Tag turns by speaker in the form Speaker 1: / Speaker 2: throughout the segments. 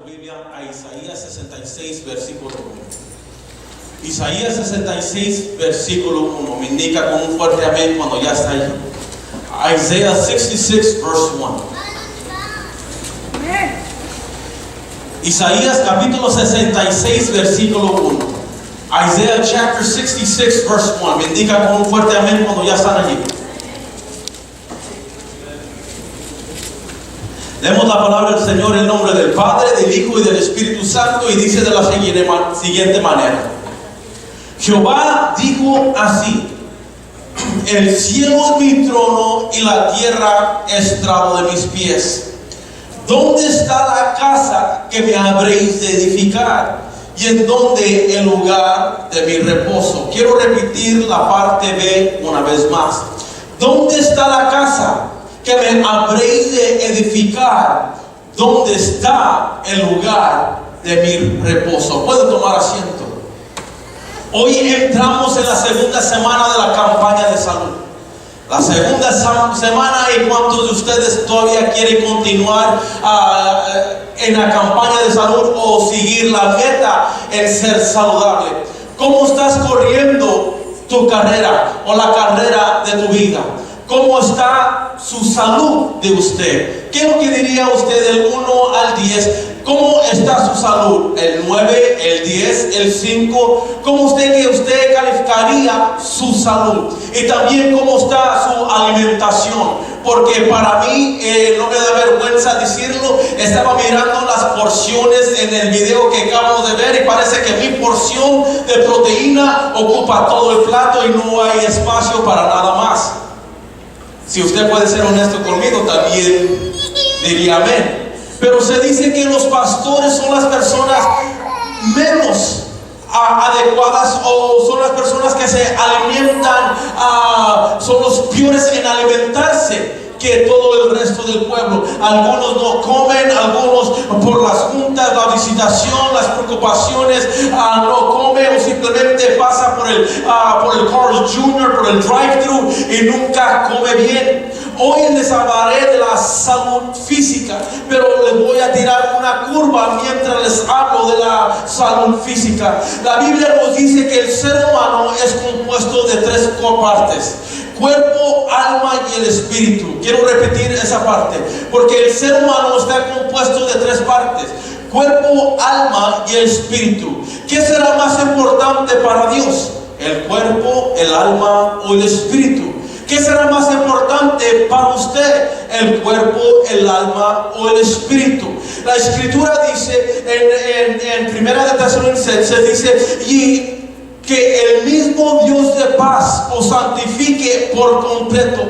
Speaker 1: Biblia a Isaías 66, versículo 1. Isaías 66, versículo 1. Me indica con un fuerte amén cuando ya está ahí. Isaiah 66, verse 1. Isaías capítulo 66, versículo 1. Isaiah chapter 66, verse 1. Me indica con un fuerte amén cuando ya están allí. Leemos la palabra del Señor en nombre del Padre, del Hijo y del Espíritu Santo, y dice de la siguiente manera: Jehová dijo así: el cielo es mi trono y la tierra estrado de mis pies. ¿Dónde está la casa que me habréis de edificar? ¿Y en dónde el lugar de mi reposo? Quiero repetir la parte B una vez más. ¿Dónde está la casa que me habréis de edificar? ¿Dónde está el lugar de mi reposo? Pueden tomar asiento. Hoy entramos en la segunda semana de la campaña de salud. La segunda semana, y cuántos de ustedes todavía quieren continuar en la campaña de salud o seguir la meta en ser saludable. ¿Cómo estás corriendo tu carrera o la carrera de tu vida? ¿Cómo está su salud de usted? ¿Qué es lo que diría usted del 1 al 10? ¿Cómo está su salud? ¿El 9, el 10, el 5? ¿Cómo usted calificaría su salud? Y también cómo está su alimentación. Porque para mí, no me da vergüenza decirlo, estaba mirando las porciones en el video que acabamos de ver y parece que mi porción de proteína ocupa todo el plato y no hay espacio para nada más. Si usted puede ser honesto conmigo, también diría amén. Pero se dice que los pastores son las personas menos adecuadas, o son las personas que se alimentan, son los peores en alimentarse que todo el resto del pueblo. Algunos no comen, algunos por las juntas, la visitación, las preocupaciones, no come o simplemente pasa por el Carl's Jr., por el drive-thru y nunca come bien. Hoy les hablaré de la salud física, pero les voy a tirar una curva mientras les hablo de la salud física. La Biblia nos dice que el ser humano es compuesto de tres partes: cuerpo, alma y el espíritu. Quiero repetir esa parte, porque el ser humano está compuesto de tres partes: cuerpo, alma y el espíritu. ¿Qué será más importante para Dios? ¿El cuerpo, el alma o el espíritu? ¿Qué será más importante para usted? ¿El cuerpo, el alma o el espíritu? La escritura dice en Primera de Tesalonicenses, dice: y que el mismo Dios de paz os santifique por completo,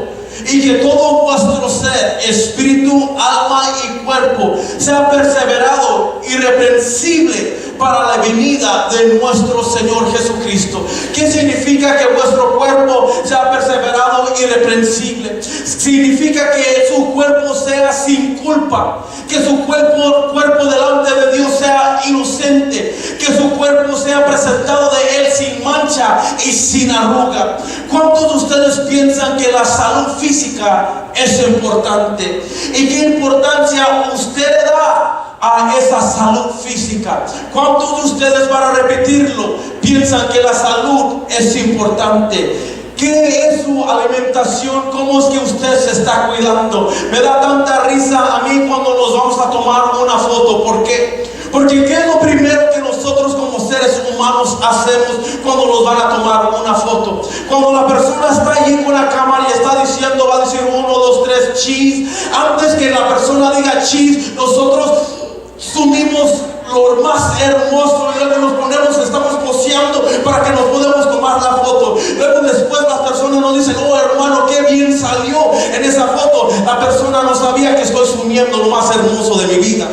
Speaker 1: y que todo vuestro ser, espíritu, alma y cuerpo, sea perseverado, irreprensible para la venida de nuestro Señor Jesucristo. ¿Qué significa que vuestro cuerpo sea perseverado, irreprensible? Significa que su cuerpo sea sin culpa, que su cuerpo delante de Dios sea inocente, que su cuerpo sea presentado de Él sin mancha y sin arruga. ¿Cuántos de ustedes piensan que la salud física es importante? ¿Y qué importancia usted le da a esa salud física? ¿Cuántos de ustedes, para repetirlo, piensan que la salud es importante? ¿Qué es su alimentación? ¿Cómo es que usted se está cuidando? Me da tanta risa a mí cuando nos vamos a tomar una foto. ¿Por qué? Porque ¿qué es lo primero que nosotros como seres humanos hacemos cuando nos van a tomar una foto? Cuando la persona está allí con la cámara y está diciendo, va a decir 1, 2, 3, cheese. Antes que la persona diga cheese, nosotros sumimos lo más hermoso y luego nos ponemos, estamos poseando para que nos podamos tomar la foto. Luego después las personas nos dicen: oh hermano, qué bien salió en esa foto. La persona no sabía que estoy sumiendo lo más hermoso de mi vida.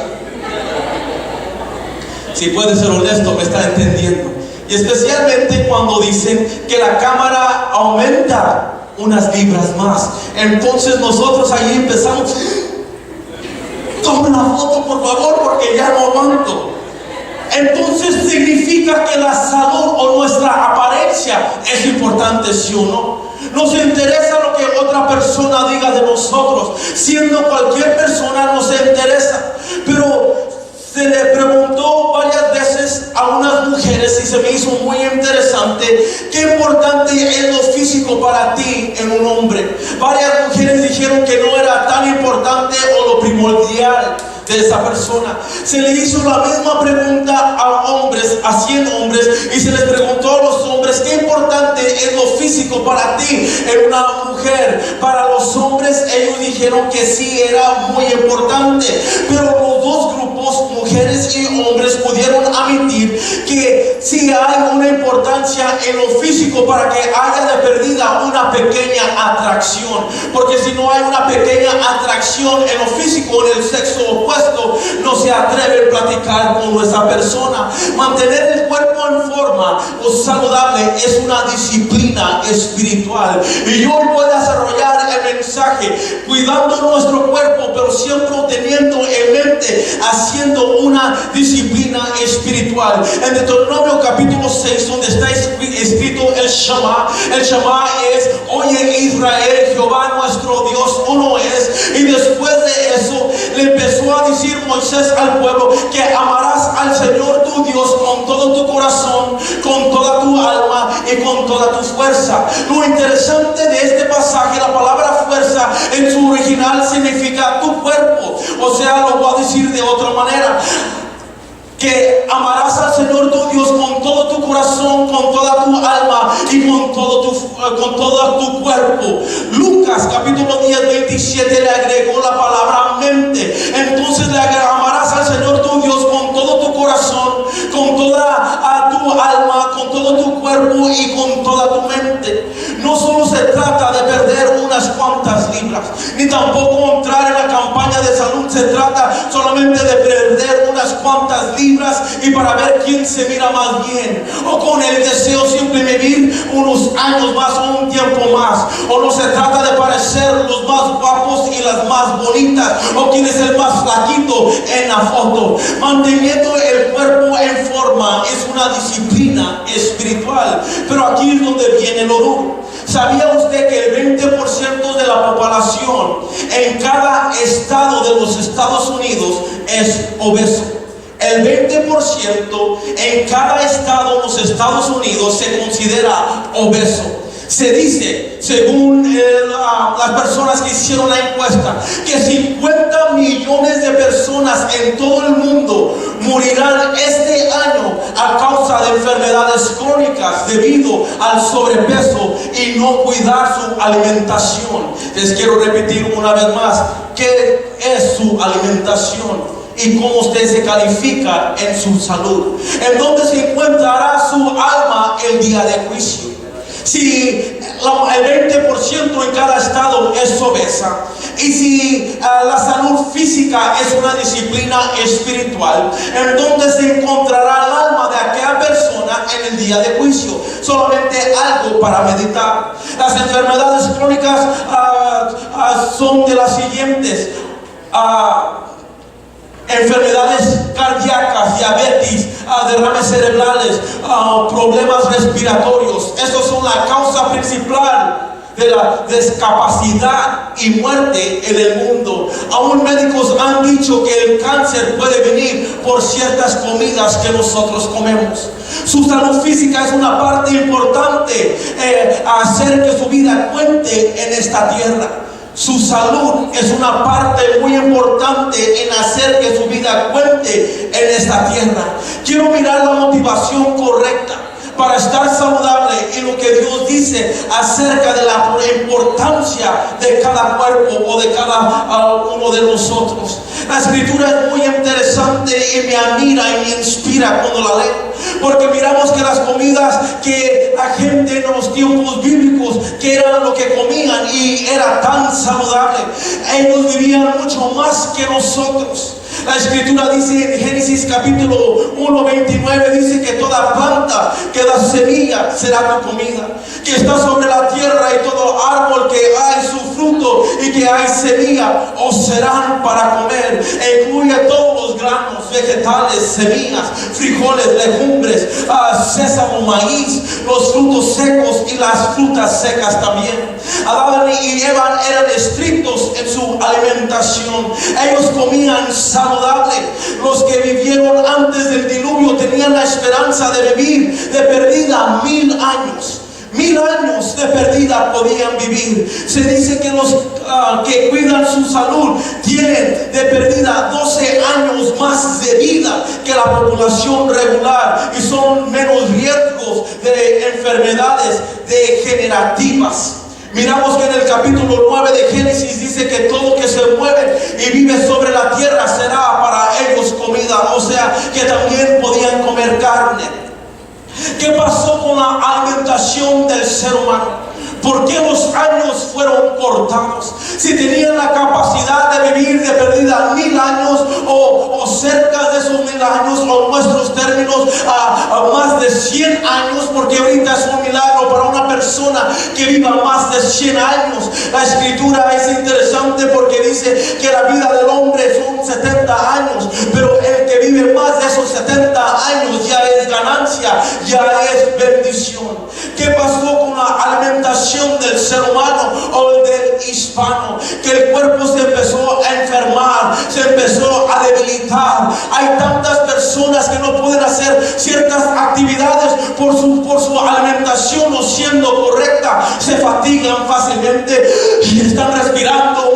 Speaker 1: Si puede ser honesto, me está entendiendo. Y especialmente cuando dicen que la cámara aumenta unas libras más. Entonces nosotros ahí empezamos: tome la foto por favor, porque ya no aguanto. Entonces significa que la salud o nuestra apariencia es importante, ¿sí o no? Nos interesa lo que otra persona diga de nosotros. Siendo cualquier persona nos interesa, pero se le mujeres y se me hizo muy interesante qué importante es lo físico para ti en un hombre. Varias mujeres dijeron que no era tan importante o lo primordial de esa persona. Se le hizo la misma pregunta a hombres, a 100 hombres, y se les preguntó a los hombres qué importante es lo físico para ti en una mujer. Para los hombres ellos dijeron que sí era muy importante, pero los dos grupos, mujeres y hombres, pudieron admitir que sí hay una importancia en lo físico para que haya de perdida una pequeña atracción, porque si no hay una pequeña atracción en lo físico, en el sexo opuesto, no se atreve a platicar con nuestra persona. Mantener el cuerpo en forma o saludable es una disciplina espiritual, y yo voy a desarrollar el mensaje cuidando nuestro cuerpo, pero siempre teniendo en mente haciendo una disciplina espiritual. En Deuteronomio capítulo 6, donde está escrito el Shema es: oye Israel, Jehová nuestro Dios uno es. Y después de eso le empezó a decir Moisés al pueblo que amarás al Señor tu Dios con todo tu corazón, con toda tu alma y con toda tu fuerza. Lo interesante de este pasaje, la palabra fuerza en su original significa tu cuerpo. O sea, lo voy a decir de otra manera, que amarás al Señor tu Dios con todo tu corazón, con toda tu alma y con todo tu cuerpo. Lucas capítulo 10, 27 le agregó la palabra mente. Entonces le amarás al Señor tu Dios con todo tu corazón, con toda tu alma, con todo tu cuerpo y con toda tu mente. No solo se trata de perder unas cuantas libras, ni tampoco entrar en la campaña de salud. Se trata solamente de perder unas cuantas libras y para ver quién se mira más bien, o con el deseo siempre de vivir unos años más o un tiempo más. O no se trata de parecer los más guapos y las más bonitas, o quién es el más flaquito en la foto. Manteniendo el cuerpo en forma es una disciplina espiritual. Pero aquí es donde viene lo duro. ¿Sabía usted que el 20% de la población en cada estado de los Estados Unidos es obeso? El 20% en cada estado de los Estados Unidos se considera obeso. Se dice, según las personas que hicieron la encuesta, que 50 millones de personas en todo el mundo morirán este año a causa de enfermedades crónicas debido al sobrepeso y no cuidar su alimentación. Les quiero repetir una vez más, ¿qué es su alimentación? Y cómo usted se califica en su salud. En dónde se encontrará su alma el día de juicio. Si el 20% en cada estado es obesa, y si la salud física es una disciplina espiritual, ¿en dónde se encontrará el alma de aquella persona en el día de juicio? Solamente algo para meditar. Las enfermedades crónicas son de las siguientes: enfermedades cardíacas, diabetes, derrames cerebrales, problemas respiratorios. Estos son la causa principal de la discapacidad y muerte en el mundo. Aún médicos han dicho que el cáncer puede venir por ciertas comidas que nosotros comemos. Su salud física es una parte importante hacer que su vida cuente en esta tierra. Su salud es una parte muy importante en hacer que su vida cuente en esta tierra. Quiero mirar la motivación correcta para estar saludable y lo que Dios dice acerca de la importancia de cada cuerpo o de cada uno de nosotros. La escritura es muy interesante y me admira y me inspira cuando la leo, porque miramos que las comidas que la gente en los tiempos bíblicos, que eran lo que comían y era tan saludable, ellos vivían mucho más que nosotros. La escritura dice en Génesis capítulo 1, 29, dice que toda planta que da semilla será tu comida. que está sobre la tierra, y todo árbol que hay su fruto y que hay semilla, os serán para comer. E incluye todos los granos, vegetales, semillas, frijoles, legumbres, sésamo, maíz, los frutos secos y las frutas secas también. Adán y Eva eran estrictos en su alimentación. Ellos comían saludable. Los que vivieron antes del diluvio tenían la esperanza de vivir de perdida 1000 años. 1000 años de perdida podían vivir. Se dice que los que cuidan su salud tienen de perdida 12 años más de vida que la población regular, y son menos riesgos de enfermedades degenerativas. Miramos que en el capítulo 9 de Génesis dice que todo que se mueve y vive sobre la tierra será para ellos comida, o sea que también podían comer carne. ¿Qué pasó con la alimentación del ser humano? ¿Por qué los años fueron cortados? Si tenían la capacidad de vivir de perdida 1000 años o cerca de esos 1000 años, o en nuestros términos a más de 100 años, porque ahorita es un milagro para una persona que viva más de 100 años. La escritura es interesante porque dice que la vida del hombre son 70 años, pero el que vive más de esos 70 años ya es ganancia, ya es bendición. ¿Qué pasó con la alimentación del ser humano o del hispano? Que el cuerpo se empezó a enfermar, se empezó a debilitar. Hay tantas personas que no pueden hacer ciertas actividades por su alimentación no siendo correcta. Se fatigan fácilmente y están respirando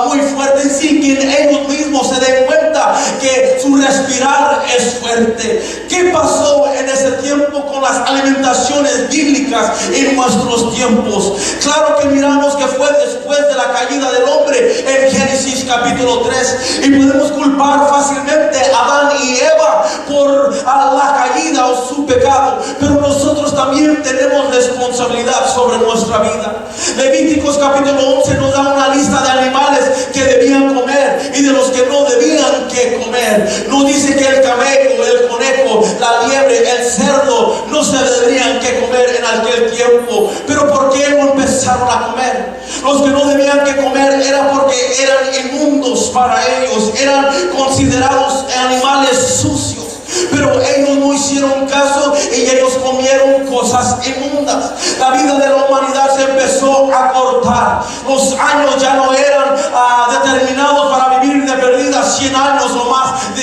Speaker 1: muy fuerte sin que ellos mismos se den cuenta que su respirar es fuerte. ¿Qué pasó en ese tiempo con las alimentaciones bíblicas en nuestros tiempos? Claro que miramos que fue después de la caída del hombre en Génesis capítulo 3, y podemos culpar fácilmente a Adán y Eva por la caída o su pecado, pero nosotros también tenemos responsabilidad sobre nuestra vida. Levíticos capítulo 11 nos da una lista de animales que debían comer y de los que no debían que comer. Nos dice que el camello, el conejo, la liebre, el cerdo no se deberían que comer en aquel tiempo. Pero ¿por qué no empezaron a comer? Los que no debían que comer era porque eran inmundos para ellos, eran considerados animales sucios. Pero ellos no hicieron caso y ellos comieron cosas inmundas. La vida de la humanidad se empezó a cortar. Los años ya no eran determinados para vivir de perdida 100 años o más,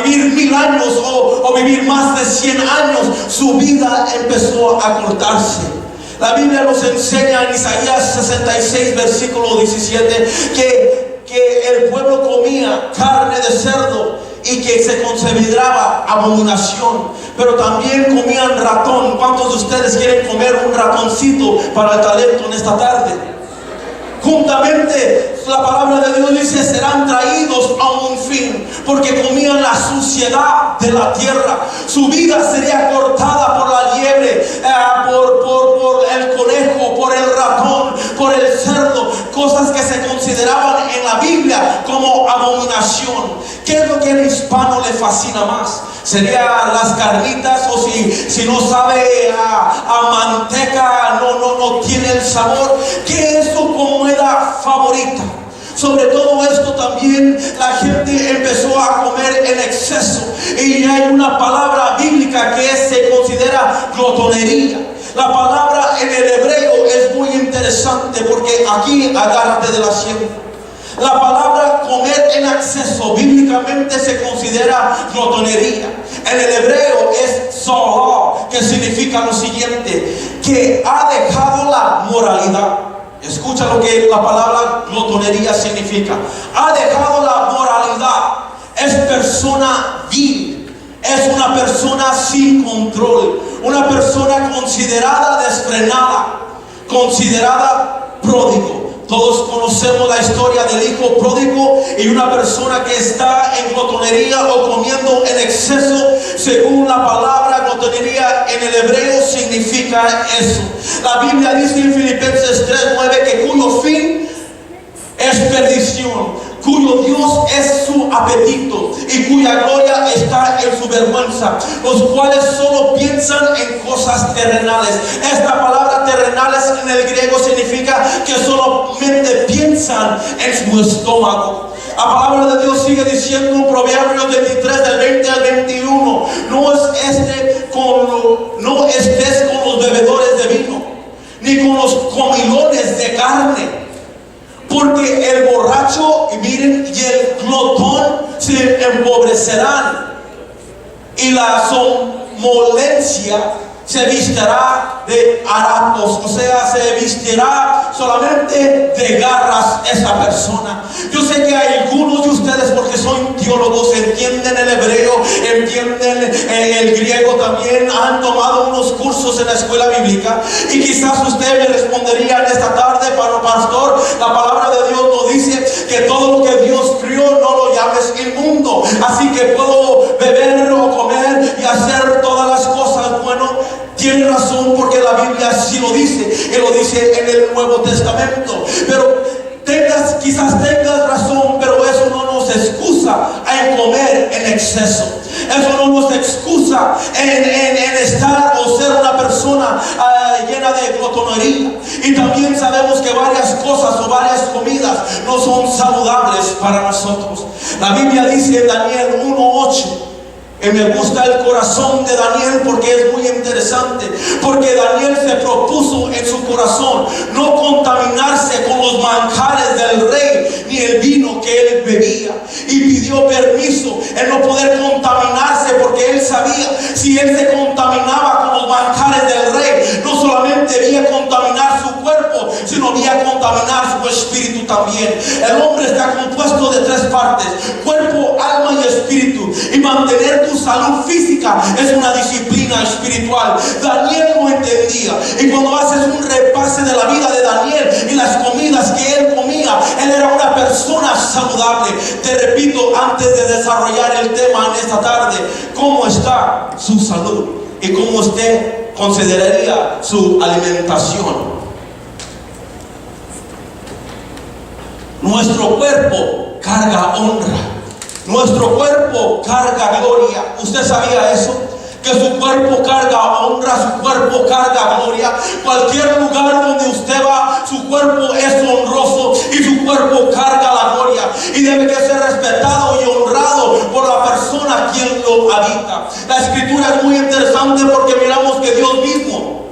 Speaker 1: vivir 1000 años o vivir más de 100 años. Su vida empezó a cortarse. La Biblia nos enseña en Isaías 66 versículo 17 que el pueblo comía carne de cerdo y que se consideraba abominación, pero también comían ratón. ¿Cuántos de ustedes quieren comer un ratoncito para el talento en esta tarde? Juntamente, la palabra de Dios dice, serán traídos a un fin, porque comían la suciedad de la tierra. Su vida sería cortada por la liebre, por el conejo, por el ratón, por el cerdo, cosas que se consideraban en la Biblia como abominación. ¿Qué es lo que al hispano le fascina más? ¿Sería las carnitas? O si no sabe a manteca, no tiene el sabor. ¿Qué es su comida favorita? Sobre todo esto también la gente empezó a comer en exceso, y hay una palabra bíblica que se considera glotonería. La palabra en el hebreo es muy interesante porque aquí agárrate del asiento. La palabra comer en exceso bíblicamente se considera glotonería. En el hebreo es zohar, que significa lo siguiente: que ha dejado la moralidad. Escucha lo que la palabra glotonería significa. Ha dejado la moralidad. Es persona vil. Es una persona sin control. Una persona considerada desfrenada. Considerada pródigo. Todos conocemos la historia del hijo pródigo, y una persona que está en glotonería o comiendo en exceso, según la palabra glotonería en el hebreo significa eso. La Biblia dice en Filipenses 3:9 que cuyo fin es perdición, cuyo Dios es su apetito, y cuya gloria está en su vergüenza, los cuales solo piensan en cosas terrenales. Esta palabra terrenales en el griego significa que solamente piensan en su estómago. La palabra de Dios sigue diciendo en Proverbios 23 del 20 al 21, no estés con los bebedores de vino, ni con los comilones de carne, porque el borracho, y miren, y el glotón se empobrecerán, y la somolencia se vistirá de harapos, o sea, se vestirá solamente de garras esa persona. Yo sé que hay algunos de ustedes, porque son teólogos, entienden el hebreo, entienden el griego también, han tomado unos cursos en la escuela bíblica, y quizás usted me respondería en esta tarde: pero pastor, la palabra de Dios nos dice que todo lo que Dios crió no lo llames inmundo, así que puedo beber o comer y hacer todas las cosas. Bueno, tiene razón, porque la Biblia así lo dice, y lo dice en el Nuevo Testamento. Pero quizás tengas razón, pero eso no nos excusa en comer en exceso. Eso no nos excusa en estar o ser una persona llena de glotonería. Y también sabemos que varias cosas o varias comidas no son saludables para nosotros. La Biblia dice en Daniel 1:8, y me gusta el corazón de Daniel porque es muy interesante, porque Daniel se propuso en su corazón no contaminarse con los manjares del rey ni el vino que él bebía, y pidió permiso en no poder contaminarse, porque él sabía, si él se contaminaba con los manjares del rey, no solamente debía contaminar su cuerpo, sino debía contaminar su espíritu también. El hombre está compuesto de tres partes: cuerpo, alma y espíritu, y mantener tu salud física es una disciplina espiritual. Daniel lo entendía, y cuando haces un repase de la vida de Daniel y las comidas que él comía, él era una persona saludable. Te repito, antes de desarrollar el tema en esta tarde, ¿cómo está su salud? ¿Y cómo usted consideraría su alimentación? Nuestro cuerpo carga honra. Nuestro cuerpo carga gloria. ¿Usted sabía eso? Que su cuerpo carga honra, su cuerpo carga gloria. Cualquier lugar donde usted va, su cuerpo es honroso y su cuerpo carga la gloria. Y debe que ser respetado y honrado por la persona quien lo habita. La escritura es muy interesante, porque miramos que Dios mismo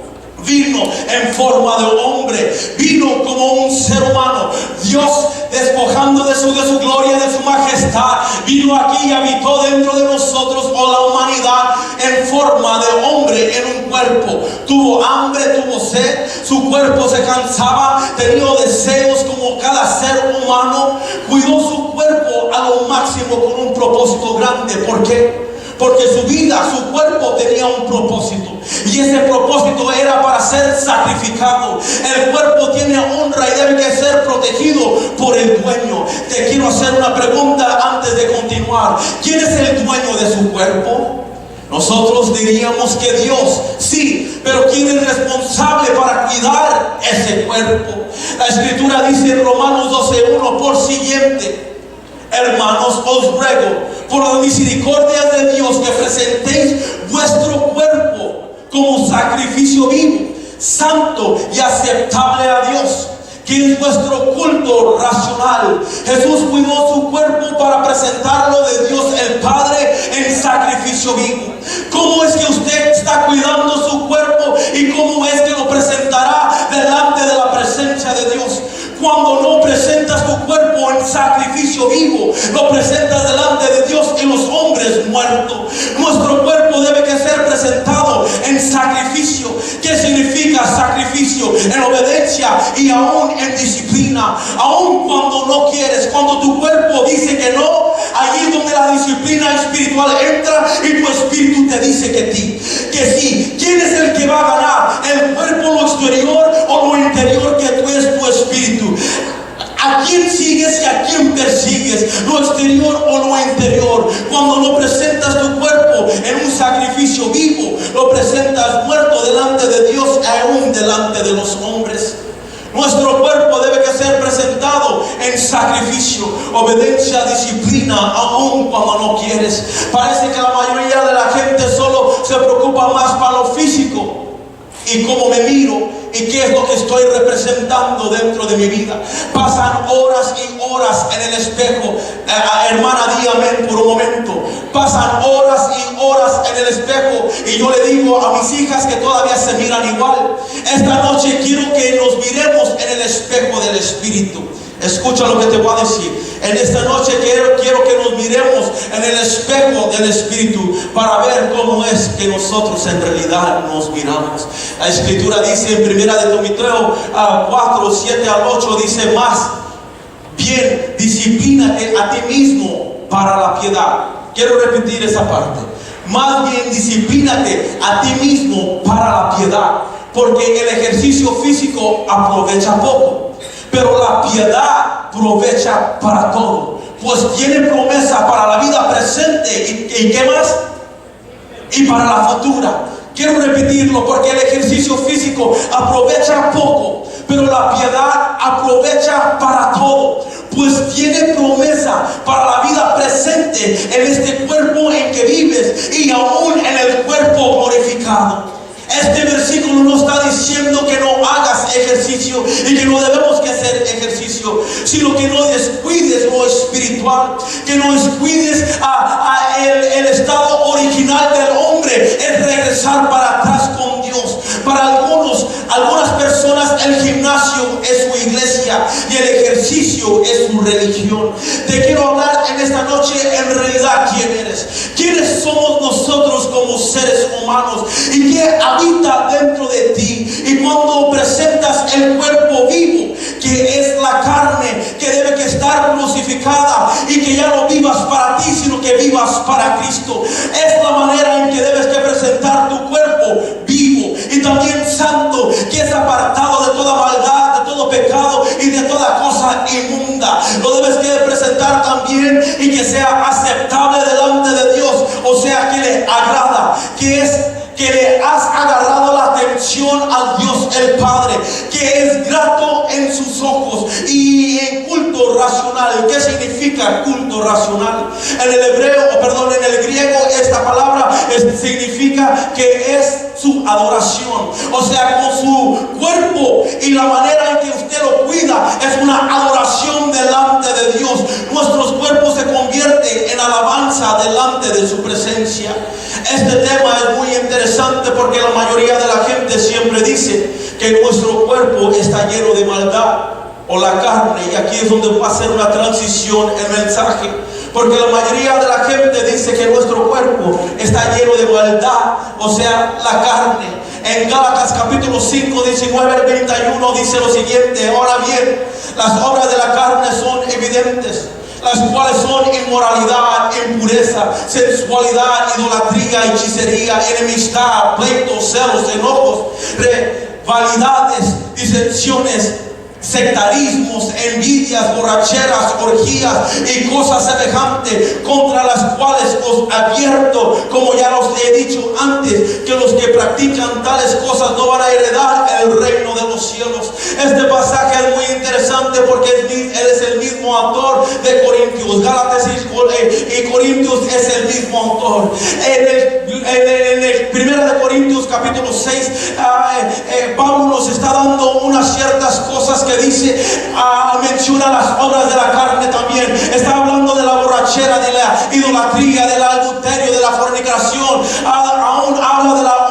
Speaker 1: vino en forma de hombre, vino como un ser humano. Dios, despojando de su gloria, de su majestad, vino aquí y habitó dentro de nosotros, o la humanidad, en forma de hombre en un cuerpo. Tuvo hambre, tuvo sed, su cuerpo se cansaba, tenía deseos como cada ser humano. Cuidó su cuerpo a lo máximo con un propósito grande. ¿Por qué? Porque su vida, su cuerpo tenía un propósito, y ese propósito era para ser sacrificado. El cuerpo tiene honra y debe que ser protegido por el dueño. Te quiero hacer una pregunta antes de continuar: ¿quién es el dueño de su cuerpo? Nosotros diríamos que Dios, sí, pero ¿quién es responsable para cuidar ese cuerpo? La escritura dice en Romanos 12:1, por siguiente, hermanos, os ruego por la misericordia de Dios que presentéis vuestro cuerpo como sacrificio vivo, santo y aceptable a Dios, que es vuestro culto racional. Jesús cuidó su cuerpo para presentarlo de Dios el Padre en sacrificio vivo. ¿Cómo es que usted está cuidando su cuerpo y cómo es que lo presentará delante de la presencia de Dios? Cuando no presentas tu cuerpo en sacrificio vivo, lo presentas delante de Dios y los hombres muertos. Nuestro cuerpo debe que ser presentado en sacrificio. ¿Qué significa sacrificio? En obediencia y aún en disciplina. Aún cuando no quieres, cuando tu cuerpo dice que no, allí es donde la disciplina espiritual entra y tu espíritu te dice que sí. ¿Quién es el que va a ganar? ¿El cuerpo, lo exterior, o lo interior, que tú es tu espíritu? ¿A quién sigues y a quién persigues? ¿Lo exterior o lo interior? Cuando no presentas tu cuerpo en un sacrificio vivo, lo presentas muerto delante de Dios, aún delante de los hombres. Nuestro cuerpo debe que ser presentado en sacrificio, obediencia, disciplina, aún cuando no quieres. eres. Parece que la mayoría de la gente solo se preocupa más para lo físico y cómo me miro y qué es lo que estoy representando dentro de mi vida. Pasan horas y horas en el espejo. Hermana, di amén por un momento. Pasan horas y horas en el espejo, y yo le digo a mis hijas que todavía se miran igual. Esta noche quiero que nos miremos en el espejo del Espíritu. Escucha lo que te voy a decir. En esta noche quiero que nos miremos en el espejo del Espíritu para ver cómo es que nosotros en realidad nos miramos. La Escritura dice en 1 de Timoteo 4, 7 al 8, dice: más bien disciplínate a ti mismo para la piedad. Quiero repetir esa parte. Más bien disciplínate a ti mismo para la piedad, porque el ejercicio físico aprovecha poco, pero la piedad aprovecha para todo, pues tiene promesa para la vida presente y ¿qué más? Y para la futura. Quiero repetirlo, porque el ejercicio físico aprovecha poco, pero la piedad aprovecha para todo, pues tiene promesa para la vida presente en este cuerpo en que vives y aún en el cuerpo glorificado. Este versículo no está diciendo que no hagas ejercicio y que no debemos que hacer ejercicio, sino que no descuides lo espiritual, que no descuides el estado original del hombre, es regresar para atrás con Dios. Para algunas personas el gimnasio es su iglesia y el ejercicio es su religión. Te quiero hablar en esta noche en realidad quién eres, quiénes somos nosotros como seres humanos y qué habita dentro de ti. Y cuando presentas el cuerpo vivo, que es la carne, que debe que estar crucificada y que ya no vivas para ti, sino que vivas para Cristo, es la manera en que debes que presentar tu cuerpo vivo y también santo, que es apartado de toda maldad, de todo pecado y de toda cosa inmunda. Lo debes que presentar también y que sea aceptable delante de Dios, o sea que le agrada, que es que le has agarrado la atención al Dios el Padre, que es grato en sus ojos y en culto racional. ¿Qué significa culto racional? En el griego esta palabra significa que es su adoración, o sea, con su cuerpo y la manera en que usted lo cuida es una adoración delante de Dios. Nuestros cuerpos se convierten en alabanza delante de su presencia. Este tema es muy interesante porque la mayoría de la gente siempre dice que nuestro cuerpo está lleno de maldad o la carne, y aquí es donde va a ser una transición el mensaje, porque la mayoría de la gente dice que nuestro cuerpo está lleno de maldad, o sea, la carne. En Gálatas capítulo 5, 19 al 21 dice lo siguiente: ahora bien, las obras de la carne son evidentes, las cuales son inmoralidad, impureza, sensualidad, idolatría, hechicería, enemistad, pleitos, celos, enojos, rivalidades, disensiones, sectarismos, envidias, borracheras, orgías y cosas semejantes, contra las cuales os advierto, como ya os he dicho antes, que los que practican tales cosas no van a heredar el reino de los cielos. Este pasaje es muy interesante porque él es el mismo autor de Corintios. Gálatas y Corintios es el mismo autor. En el 1 de Corintios capítulo 6, Pablo nos está dando unas ciertas cosas que dice, menciona las obras de la carne también. Está hablando de la borrachera, de la idolatría, del adulterio, de la fornicación. Aún habla de la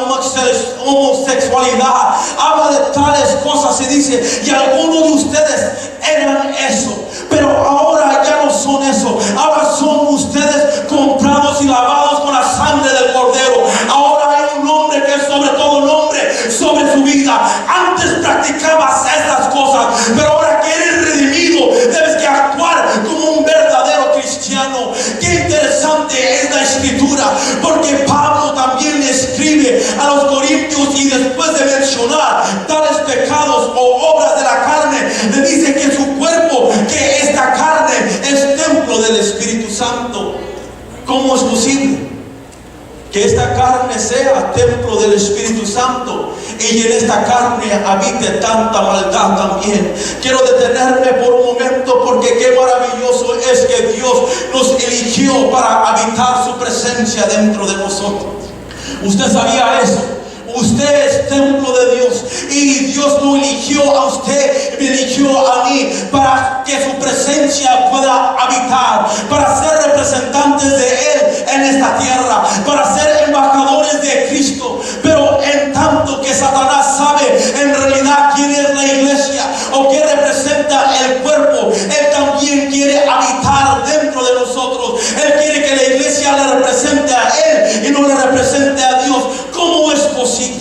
Speaker 1: homosexualidad. Habla de tales cosas y dice, y algunos de ustedes eran eso, pero ahora ya no son eso. Ahora son ustedes comprados y lavados con la sangre del Cordero. Ahora hay un nombre que es sobre todo nombre, sobre su vida. Antes practicabas estas cosas, pero ahora que eres redimido, debes que actuar como un verdadero cristiano. Qué interesante es la Escritura, porque Pablo también le escribe a los corintios y después de mencionar tales pecados o obras de la carne, le dice que su cuerpo, que esta carne es templo del Espíritu Santo. ¿Cómo es posible? que esta carne sea templo del Espíritu Santo y en esta carne habite tanta maldad también. Quiero detenerme por un momento, porque qué maravilloso es que Dios nos eligió para habitar su presencia dentro de nosotros. ¿Usted sabía eso? Usted es templo de Dios y Dios lo eligió a usted, me eligió a mí para que su presencia pueda habitar, para ser representantes de Él en esta tierra, para ser embajadores de Cristo. Pero en tanto que Satanás sabe en realidad quién es la iglesia o qué representa el cuerpo, él también quiere habitar dentro de nosotros. Él quiere que la iglesia le represente a Él y no le represente a Dios. ¿Cómo es posible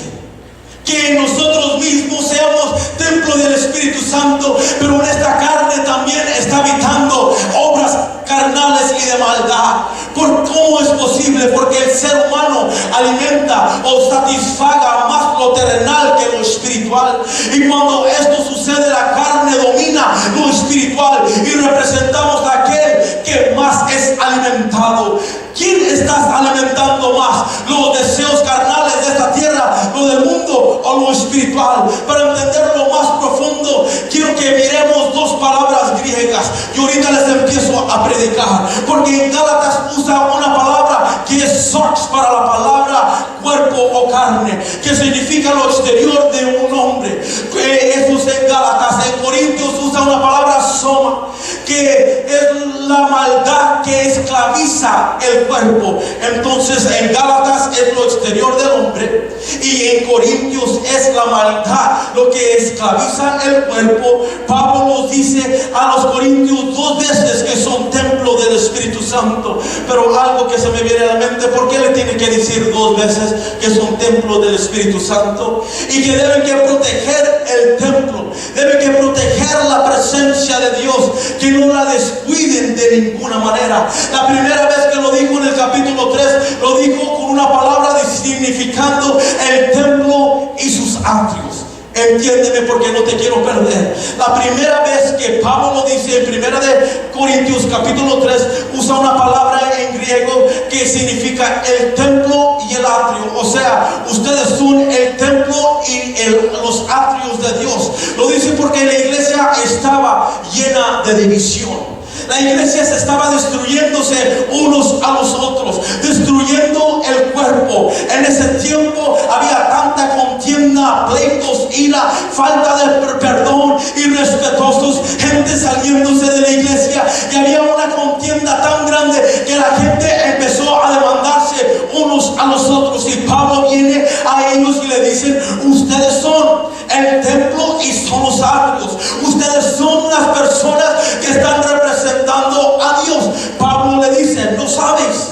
Speaker 1: que nosotros mismos seamos templo del Espíritu Santo, pero en esta carne también está habitando obras carnales y de maldad? ¿Cómo es posible? Porque el ser humano alimenta o satisfaga más lo terrenal que lo espiritual, y cuando esto sucede, la carne domina lo espiritual y representamos a aquel que más es alimentado. ¿Quién estás alimentando más? ¿Los deseos carnales de esta tierra, lo del mundo, o lo espiritual? Para entender lo más profundo, quiero que miremos dos palabras griegas. Yo ahorita les empiezo a predicar, porque en Gálatas usa una palabra que es sarx para la palabra cuerpo o carne, que significa lo exterior de un hombre. Eso es en Gálatas. En Corintios usa una palabra soma, que es la maldad que esclaviza el cuerpo. Entonces en Gálatas es lo exterior del hombre y en Corintios es la maldad lo que esclaviza el cuerpo. Pablo nos dice a los corintios dos veces que son templo del Espíritu Santo, pero algo que se me viene a la mente: ¿por qué le tiene que decir dos veces que son templo del Espíritu Santo? Y que deben que proteger el templo, deben que proteger la presencia de Dios, que no la descuiden de ninguna manera. La primera vez que lo dijo en el capítulo 3, lo dijo con una palabra significando el templo y sus atrios. Entiéndeme, porque no te quiero perder. La primera vez que Pablo lo dice en primera de Corintios capítulo 3, usa una palabra en griego que significa el templo y el atrio. O sea, ustedes son el templo y los atrios de Dios. Lo dice porque la iglesia estaba llena de división. La iglesia se estaba destruyéndose unos a los otros, destruyendo el cuerpo. En ese tiempo había tanta contienda, pleitos, ira, falta de perdón, irrespetuosos, gente saliéndose de la iglesia, y había una contienda tan grande que la gente empezó a demandarse unos a los otros. Y Pablo viene a ellos y le dice: ustedes son el templo y son los atrios. Ustedes son las personas que están representando a Dios. Pablo le dice: ¿no sabéis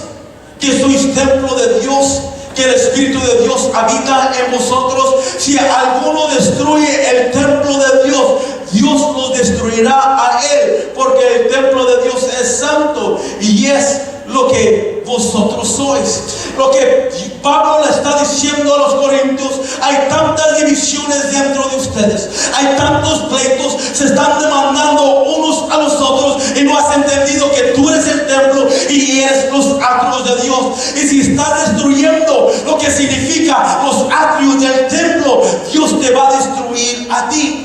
Speaker 1: que sois templo de Dios, que el Espíritu de Dios habita en vosotros? Si alguno destruye el templo de Dios, Dios los destruirá a él, porque el templo de Dios es santo y es lo que vosotros sois. Lo que Pablo le está diciendo a los corintios: hay tantas divisiones dentro de ustedes, hay tantos pleitos, se están demandando unos a los otros, y no has entendido que tú eres el templo y eres los atrios de Dios. Y si estás destruyendo lo que significa los atrios del templo, Dios te va a destruir a ti.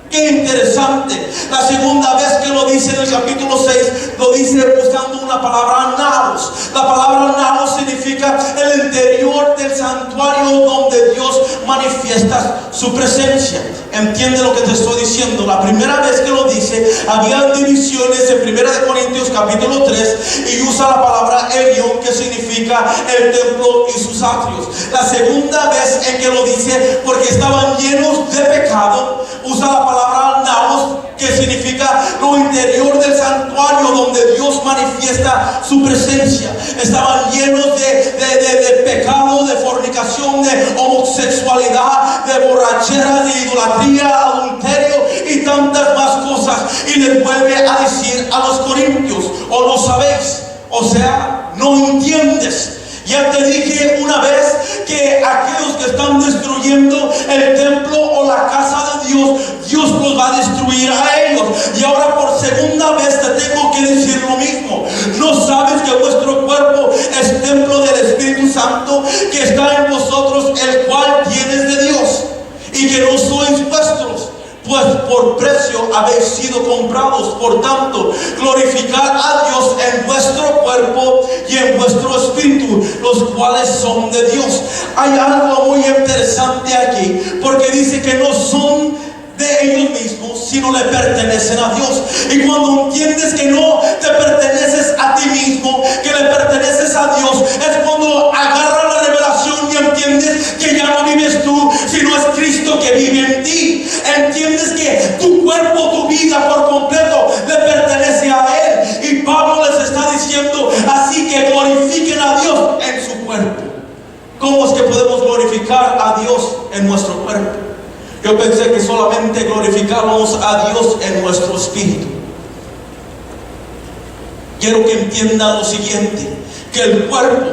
Speaker 1: Qué interesante. La segunda vez que lo dice en el capítulo 6, lo dice usando una palabra naos. La palabra naos significa el interior del santuario donde Dios manifiesta su presencia. Entiende lo que te estoy diciendo. La primera vez que lo dice, había divisiones en 1 de Corintios capítulo 3, y usa la palabra Elión, que significa el templo y sus atrios. La segunda vez en que lo dice, porque estaban llenos de pecado, usa la palabra naos, que significa lo interior del santuario donde Dios manifiesta su presencia. Estaban llenos de pecado, de fornicación, de homosexualidad, de borrachera, de idolatría, adulterio y tantas más cosas. Y les vuelve a decir a los corintios: ¿o no sabéis? O sea, no entiendes. Ya te dije una vez que aquellos que están destruyendo el templo o la casa de Dios, Dios los va a destruir a ellos. Y ahora por segunda vez te tengo que decir lo mismo. ¿No sabes que vuestro cuerpo es templo del Espíritu Santo habéis sido comprados. Por tanto, glorificad a Dios en vuestro cuerpo y en vuestro espíritu, los cuales son de Dios. Hay algo muy interesante aquí, porque dice que no son de ellos mismos, sino le pertenecen a Dios. Y cuando entiendes que no te perteneces a ti mismo, que le perteneces a Dios, es cuando agarras la revelación y entiendes que ya no vives tú, sino es Cristo que vive en ti. Entiendes que tu cuerpo, tu vida por completo le pertenece a Él. Y Pablo les está diciendo así, que glorifiquen a Dios en su cuerpo. ¿Cómo es que podemos glorificar a Dios en nuestro cuerpo? Yo pensé que solamente glorificamos a Dios en nuestro espíritu. Quiero que entiendan lo siguiente, que el cuerpo,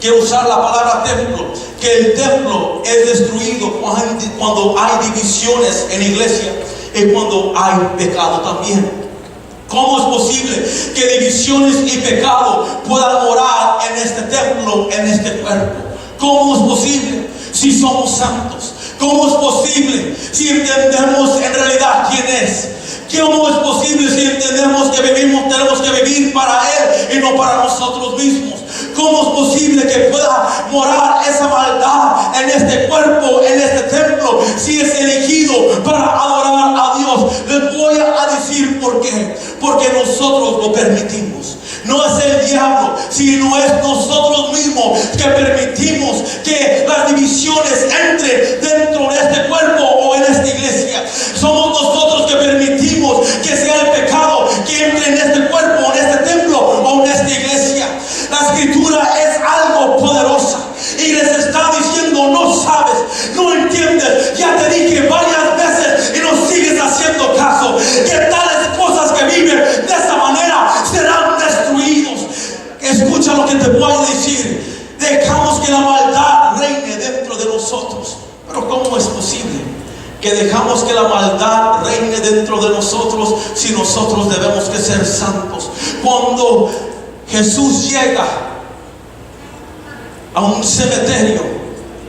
Speaker 1: quiero usar la palabra templo, que el templo es destruido cuando hay divisiones en iglesia y cuando hay pecado también. ¿Cómo es posible que divisiones y pecado puedan morar en este templo, en este cuerpo? ¿Cómo es posible si somos santos? ¿Cómo es posible si entendemos en realidad quién es? ¿Cómo es posible si entendemos que tenemos que vivir para Él y no para nosotros mismos? ¿Cómo es posible que pueda morar esa maldad en este cuerpo, en este templo, si es elegido para adorar a Dios? Les voy a decir por qué. Porque nosotros lo permitimos. No es el diablo, sino es nosotros mismos que permitimos que las divisiones entren dentro de este cuerpo o en esta iglesia. Somos nosotros que permitimos que sea el pecado que entre en este cuerpo, en este templo o en esta iglesia. La escritura es algo poderosa y les está diciendo: no sabes, no entiendes, ya te dije varias veces y no sigues haciendo caso, que tales cosas que viven de esa manera serán destruidos. Escucha lo que te voy a decir. Dejamos que la maldad reine dentro de nosotros. Pero ¿cómo es posible que dejamos que la maldad reine dentro de nosotros si nosotros debemos que ser santos? Cuando Jesús llega a un cementerio,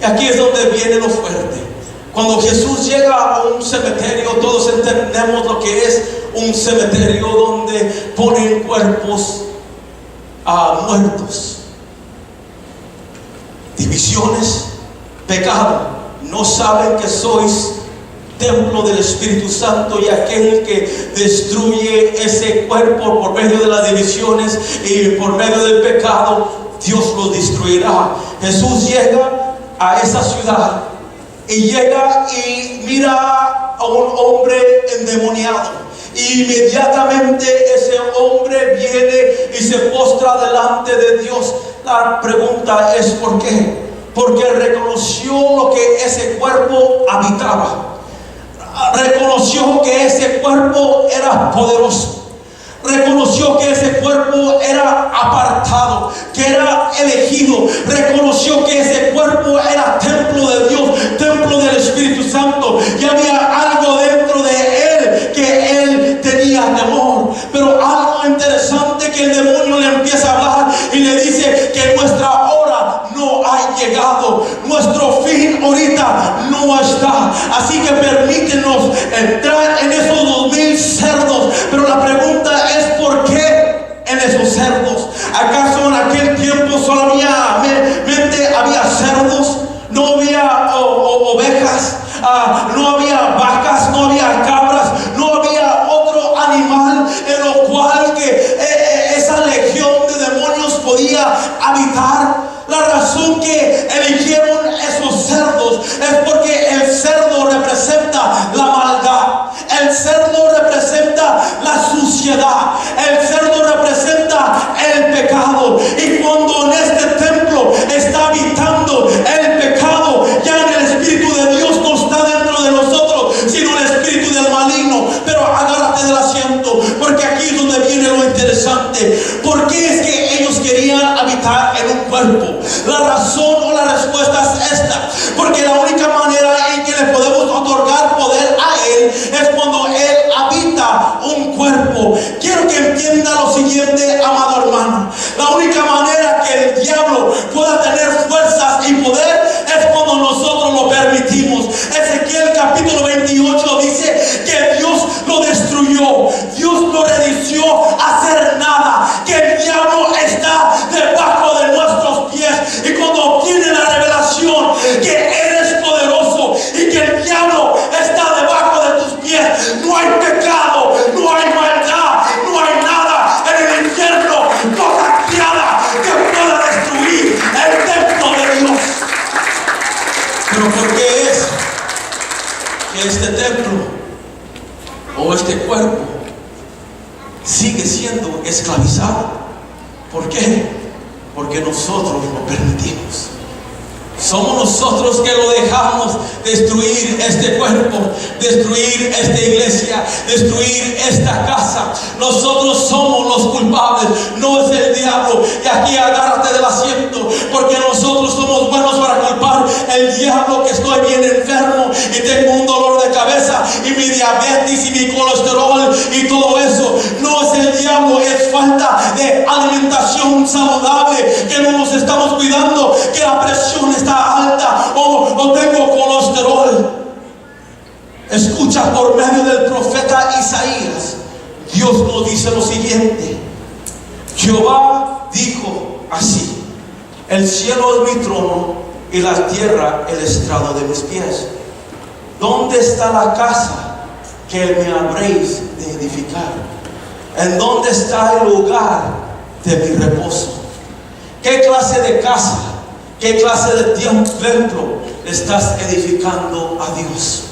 Speaker 1: y aquí es donde viene lo fuerte. Cuando Jesús llega a un cementerio, todos entendemos lo que es un cementerio, donde ponen cuerpos muertos. Divisiones, pecado. No saben que sois templo del Espíritu Santo, y aquel que destruye ese cuerpo por medio de las divisiones y por medio del pecado, Dios lo destruirá. Jesús llega a esa ciudad y llega y mira a un hombre endemoniado. Y inmediatamente ese hombre viene y se postra delante de Dios. La pregunta es ¿por qué? Porque reconoció lo que ese cuerpo habitaba. Reconoció que ese cuerpo era poderoso. Reconoció que ese cuerpo era apartado, que era elegido. Reconoció que ese cuerpo era templo de Dios, templo del Espíritu Santo. Y había algo dentro de él que él tenía temor. Pero algo interesante, que el demonio le empieza a hablar y le dice que nuestra hora no ha llegado, nuestro fin ahorita no está. Así que permítenos entrar en esos 2000 cerdos. Pero la pregunta es ¿por qué en esos cerdos? ¿Acaso en aquel tiempo solamente había cerdos? No había ovejas, no había vacas, no había cabras, no había otro animal en lo cual que esa legión de demonios podía habitar. La razón que eligieron esos cerdos es porque el cerdo representa la maldad, el cerdo representa la suciedad, el cerdo representa el pecado. Y cuando en este templo está habitando el pecado, ya en el Espíritu de Dios no está dentro de nosotros, sino el espíritu del maligno. Pero agárrate del asiento, porque aquí es donde viene lo interesante. ¿Por qué es que ellos querían habitar en un cuerpo? La razón o la respuesta es esta: porque la única manera en que le podemos otorgar poder a Él es cuando Él habita un cuerpo. Quiero que entienda lo siguiente, amado hermano. La única manera que el diablo pueda tener fuerzas y poder es cuando nosotros lo permitimos. Ezequiel capítulo 28 dice que Dios lo destruyó Pero ¿por qué es que este templo o este cuerpo sigue siendo esclavizado? ¿Por qué? Porque nosotros lo permitimos. Somos nosotros que lo dejamos destruir este cuerpo, destruir esta iglesia, destruir esta casa. Nosotros somos los culpables, no es el diablo. Y aquí agárrate del asiento, porque nosotros somos buenos para culpar el diablo, que estoy bien enfermo y tengo un dolor de cabeza y mi diabetes y mi colesterol y todo eso. No es el diablo, es falta de alimentación saludable, que no nos estamos cuidando, que la presión está alta o tengo colesterol. Escucha, por medio del profeta Isaías, Dios nos dice lo siguiente: Jehová dijo así: el cielo es mi trono y la tierra el estrado de mis pies. ¿Dónde está la casa que me habréis de edificar? ¿En dónde está el lugar de mi reposo? ¿Qué clase de casa, qué clase de templo estás edificando a Dios?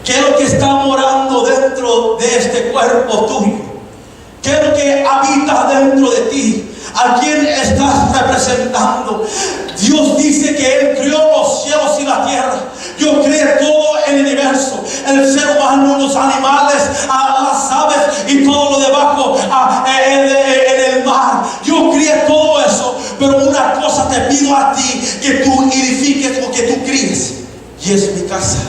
Speaker 1: ¿Qué es lo que está morando dentro de este cuerpo tuyo? ¿Qué es lo que habita dentro de ti? ¿A quién estás representando? Dios dice que Él creó los cielos y la tierra. Yo creé todo el universo, el ser humano, los animales, las aves y todo lo debajo en el mar. Yo creé todo eso, pero una cosa te pido a ti, que tú edifiques o que tú críes, y es mi casa.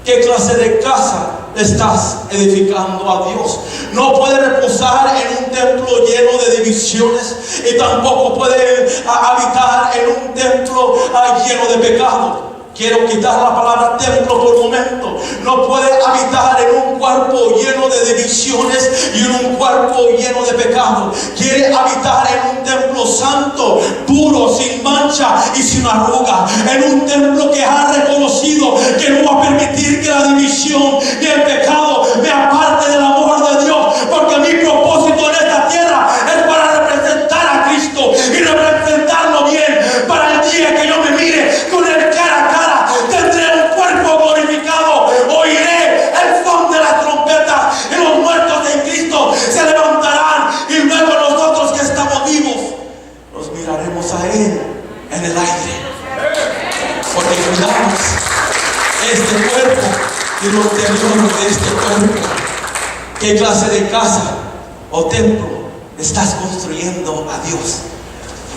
Speaker 1: ¿Qué clase de casa estás edificando a Dios? No puede reposar en un templo lleno de divisiones, y tampoco puede habitar en un templo lleno de pecado. Quiero quitar la palabra templo por un momento. No puede habitar en un cuerpo lleno de divisiones y en un cuerpo lleno de pecado. Quiere habitar en un templo santo, puro, sin mancha y sin arruga. En un templo que ha reconocido que no va a permitir que la división y el pecado me aparte del amor de Dios. Porque mi propósito en esta tierra es para representar a Cristo y representarlo bien, para el día que yo me mire con el cara a cara. Tendré un cuerpo glorificado, oiré el son de las trompetas y los muertos en Cristo se levantarán, y luego nosotros que estamos vivos nos miraremos a Él en el aire, porque cuidamos este cuerpo y lo interior de este cuerpo. ¿Qué clase de casa o templo estás construyendo a Dios?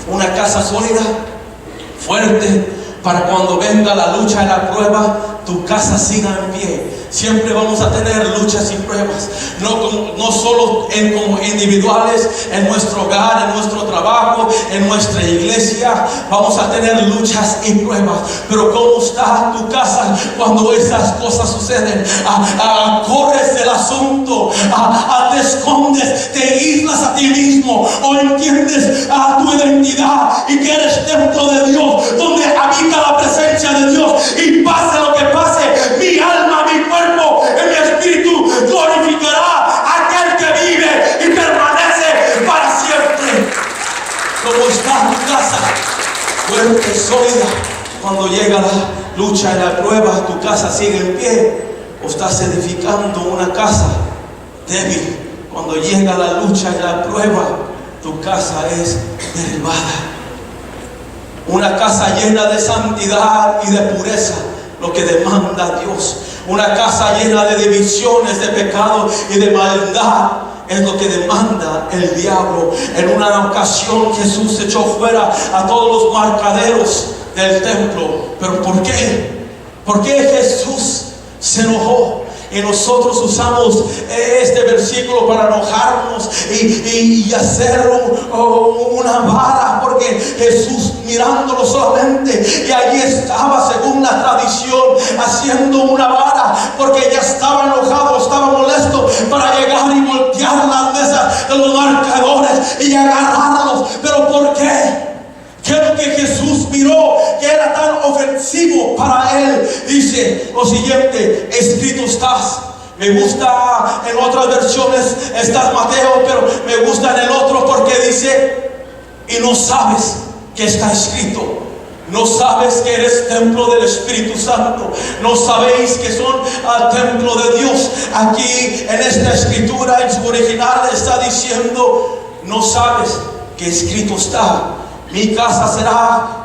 Speaker 1: Una casa sólida, fuerte, para cuando venga la lucha y la prueba, tu casa siga en pie. Siempre vamos a tener luchas y pruebas, no solo como individuales, en nuestro hogar, en nuestro trabajo, en nuestra iglesia. Vamos a tener luchas y pruebas. Pero ¿cómo está tu casa cuando esas cosas suceden? Corres del asunto, te escondes, te aíslas a ti mismo, o entiendes tu identidad y que eres templo de Dios, donde habita la presencia de Dios, y pase lo que pase, mi alma, mi cuerpo, en mi espíritu glorificará a aquel que vive y permanece para siempre. ¿Cómo está tu casa? Fuerte, sólida. Cuando llega la lucha y la prueba, tu casa sigue en pie, o estás edificando una casa débil. Cuando llega la lucha y la prueba, tu casa es derribada. Una casa llena de santidad y de pureza, lo que demanda Dios. Una casa llena de divisiones, de pecado y de maldad, es lo que demanda el diablo. En una ocasión Jesús echó fuera a todos los mercaderos del templo. ¿Pero por qué? ¿Por qué Jesús se enojó? Y nosotros usamos este versículo para enojarnos y hacer una vara, porque Jesús, mirándolo solamente, y allí estaba, según la tradición, haciendo una vara, porque ya estaba enojado, estaba molesto, para llegar y voltear las mesas de los mercaderes y agarrarlos. ¿Pero por qué? ¿Qué es lo que Jesús miró que era tan ofensivo para Él? Dice lo siguiente: escrito estás. Me gusta en otras versiones, estás Mateo, pero me gusta en el otro porque dice: y no sabes que está escrito. No sabes que eres templo del Espíritu Santo. No sabéis que son al templo de Dios. Aquí en esta escritura, en su original, está diciendo: no sabes que escrito está: mi casa será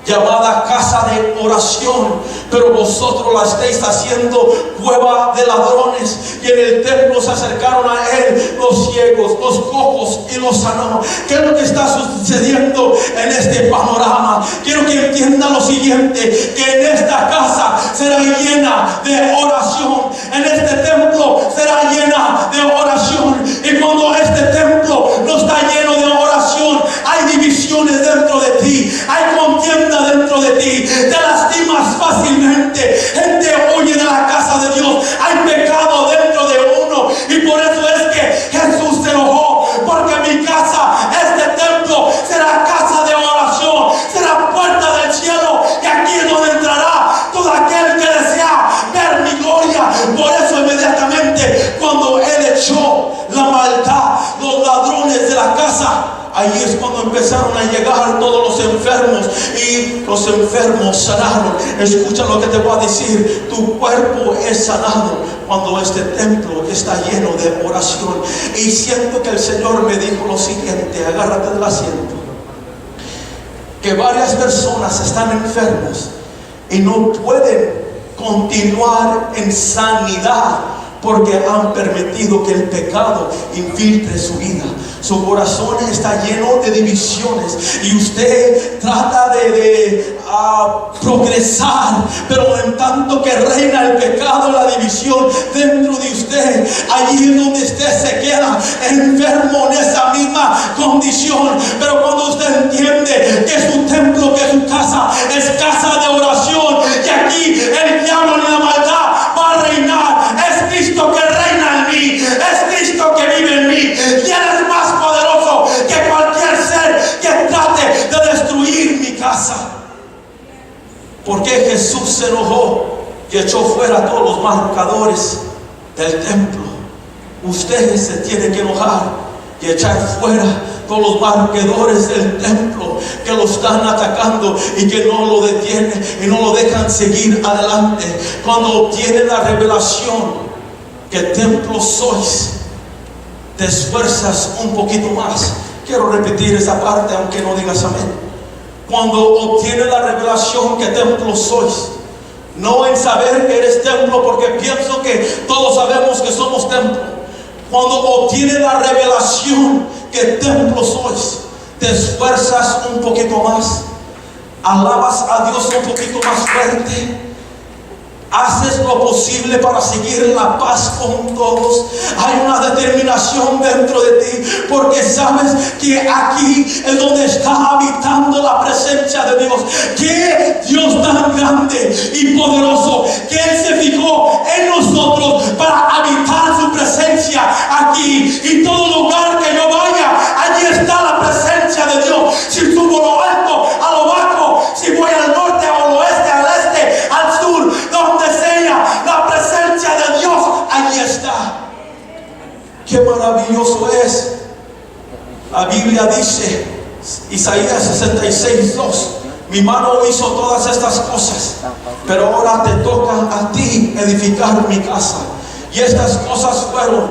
Speaker 1: llamada casa de oración, pero vosotros la estáis haciendo cueva de ladrones. Y en el templo se acercaron a él los ciegos, los cojos, y los sanó. ¿Qué es lo que está sucediendo en este panorama? Quiero que entiendan lo siguiente: que en esta casa será llena de oración, en este templo será llena de oración. Y cuando este templo no está lleno de oración, hay divisiones dentro de ti, hay contienda dentro de ti, te lastimas fácilmente, gente huye de la casa de Dios, hay pecado dentro de uno. Y por eso es que Jesús se enojó, porque mi casa, este templo, será casa de oración, será puerta del cielo, y aquí es donde entrará todo aquel que desea ver mi gloria. Por eso inmediatamente cuando él echó la maldad, los ladrones de la casa, ahí es cuando empezaron a llegar todos los enfermos, y los enfermos sanaron. Escucha lo que te voy a decir: tu cuerpo es sanado cuando este templo está lleno de oración. Y siento que el Señor me dijo lo siguiente: agárrate del asiento, que varias personas están enfermos y no pueden continuar en sanidad porque han permitido que el pecado infiltre su vida. Su corazón está lleno de divisiones, y usted trata de progresar, pero en tanto que reina el pecado, la división dentro de usted, allí es donde usted se queda enfermo en esa misma condición. Pero cuando usted entiende que su templo, que su casa es casa de oración, y aquí el diablo ni la maldad va a reinar, es Cristo que reina en mí, es Cristo que vive en mí, y Él es más poderoso que cualquier ser que trate de destruir mi casa. Porque Jesús se enojó y echó fuera a todos los marcadores del templo. Usted se tiene que enojar y echar fuera todos los marcadores del templo que lo están atacando y que no lo detienen y no lo dejan seguir adelante. Cuando obtiene la revelación que templo sois, te esfuerzas un poquito más. Quiero repetir esa parte aunque no digas amén. Cuando obtienes la revelación que templo sois, no en saber que eres templo, porque pienso que todos sabemos que somos templo. Cuando obtienes la revelación que templo sois, te esfuerzas un poquito más, alabas a Dios un poquito más fuerte, haces lo posible para seguir la paz con todos. Hay una determinación dentro de ti, porque sabes que aquí es donde está habitando la presencia de Dios. Que Dios tan grande y poderoso, que Él se fijó en nosotros para habitar su presencia aquí. Y todo lugar que yo vaya, allí está la presencia de Dios. Si subo lo alto, a lo bajo, si voy al norte, al oeste, al este, al sur, donde sea, la presencia de Dios allí está. Qué maravilloso es. La Biblia dice, Isaías 66:2: mi mano hizo todas estas cosas, pero ahora te toca a ti edificar mi casa. Y estas cosas fueron,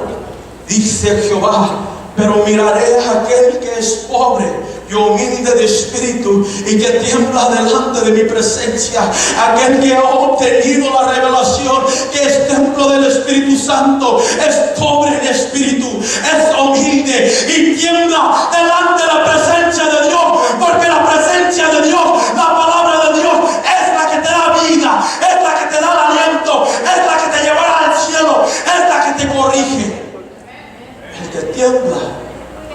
Speaker 1: dice Jehová, pero miraré a aquel que es pobre y humilde de espíritu, y que tiembla delante de mi presencia, aquel que ha obtenido la revelación que es templo del Espíritu Santo, es pobre en espíritu, es humilde y tiembla delante de la presencia de Dios, porque la presencia de Dios, la palabra de Dios, es la que te da vida, es la que te da el aliento, es la que te llevará al cielo, es la que te corrige. El que tiembla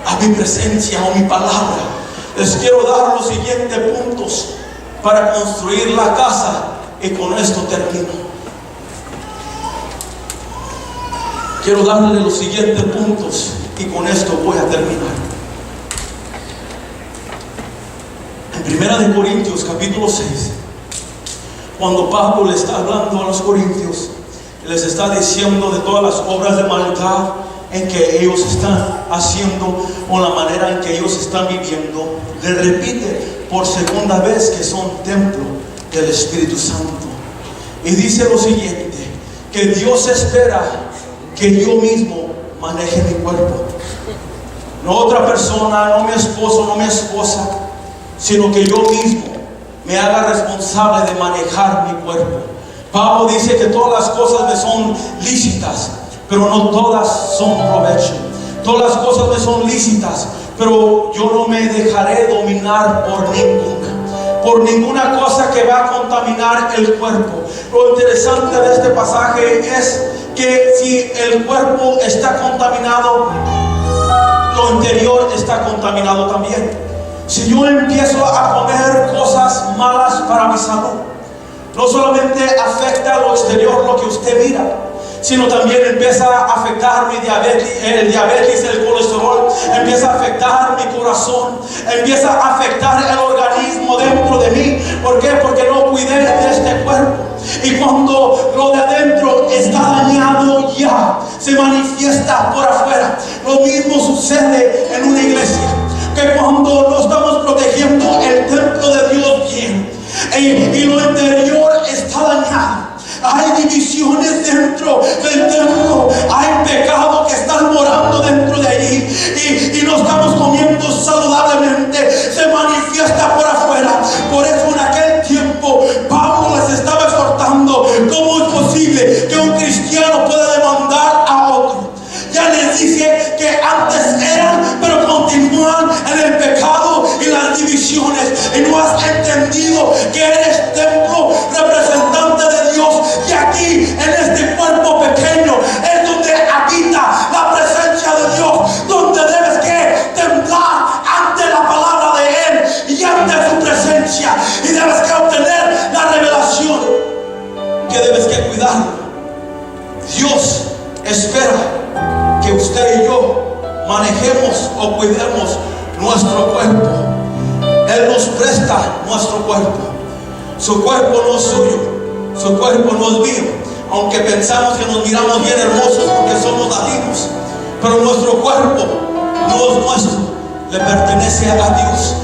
Speaker 1: a mi presencia o mi palabra. Les quiero dar los siguientes puntos para construir la casa, y con esto termino. Quiero darle los siguientes puntos y con esto voy a terminar. En 1 Corintios capítulo 6, cuando Pablo le está hablando a los corintios, les está diciendo de todas las obras de maldad en que ellos están haciendo, o la manera en que ellos están viviendo, le repite por segunda vez que son templo del Espíritu Santo. Y dice lo siguiente, que Dios espera que yo mismo maneje mi cuerpo. No otra persona, no mi esposo, no mi esposa, sino que yo mismo me haga responsable de manejar mi cuerpo. Pablo dice que todas las cosas me son lícitas, pero no todas son provecho. Todas las cosas me son lícitas, pero yo no me dejaré dominar por ninguna cosa que va a contaminar el cuerpo. Lo interesante de este pasaje es que si el cuerpo está contaminado, lo interior está contaminado también. Si yo empiezo a comer cosas malas para mi salud, no solamente afecta lo exterior, lo que usted mira, sino también empieza a afectar mi diabetes, el colesterol, empieza a afectar mi corazón, empieza a afectar el organismo dentro de mí. ¿Por qué? Porque no cuidé de este cuerpo. Y cuando lo de adentro está dañado, ya se manifiesta por afuera. Lo mismo sucede en una iglesia, que cuando no estamos protegiendo el templo de Dios bien, y lo interior está dañado, hay divisiones dentro del templo, hay pecado que están morando dentro de allí, y no estamos comiendo saludablemente, se manifiesta por afuera. Por eso en aquel tiempo Pablo les estaba exhortando: ¿cómo es posible que un cristiano pueda demandar a otro? Ya les dije que antes eran, pero continúan en el pecado y las divisiones, y no has entendido que eres templo representante de Dios, y aquí en este cuerpo pequeño es donde habita la presencia de Dios, donde debes que temblar ante la palabra de Él y ante su presencia, y debes que obtener la revelación que debes que cuidar. Dios espera que usted y yo manejemos o cuidemos nuestro cuerpo. Él nos presta nuestro cuerpo. Su cuerpo no es suyo, su cuerpo no es mío, aunque pensamos que nos miramos bien hermosos porque somos latinos, pero nuestro cuerpo no es nuestro, le pertenece a Dios,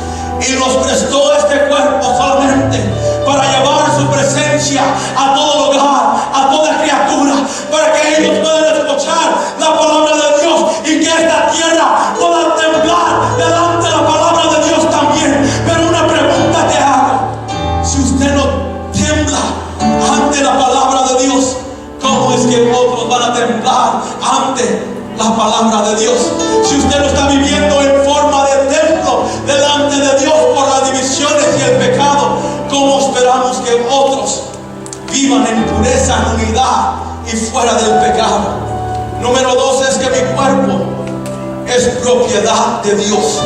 Speaker 1: y nos prestó este cuerpo solamente para llevar su presencia a todo lugar, a toda criatura, para que ellos puedan escuchar la palabra de Dios, y que esta tierra pueda temblar delante de la palabra de Dios también. Pero una pregunta te hago: si usted no tiembla ante la palabra de Dios, ¿cómo es que otros van a temblar ante la palabra de Dios? Si usted no está viviendo en forma de templo delante de Dios por las divisiones y el pecado, ¿cómo esperamos que otros vivan en pureza, en unidad y fuera del pecado? Número 2 es que mi cuerpo es propiedad de Dios,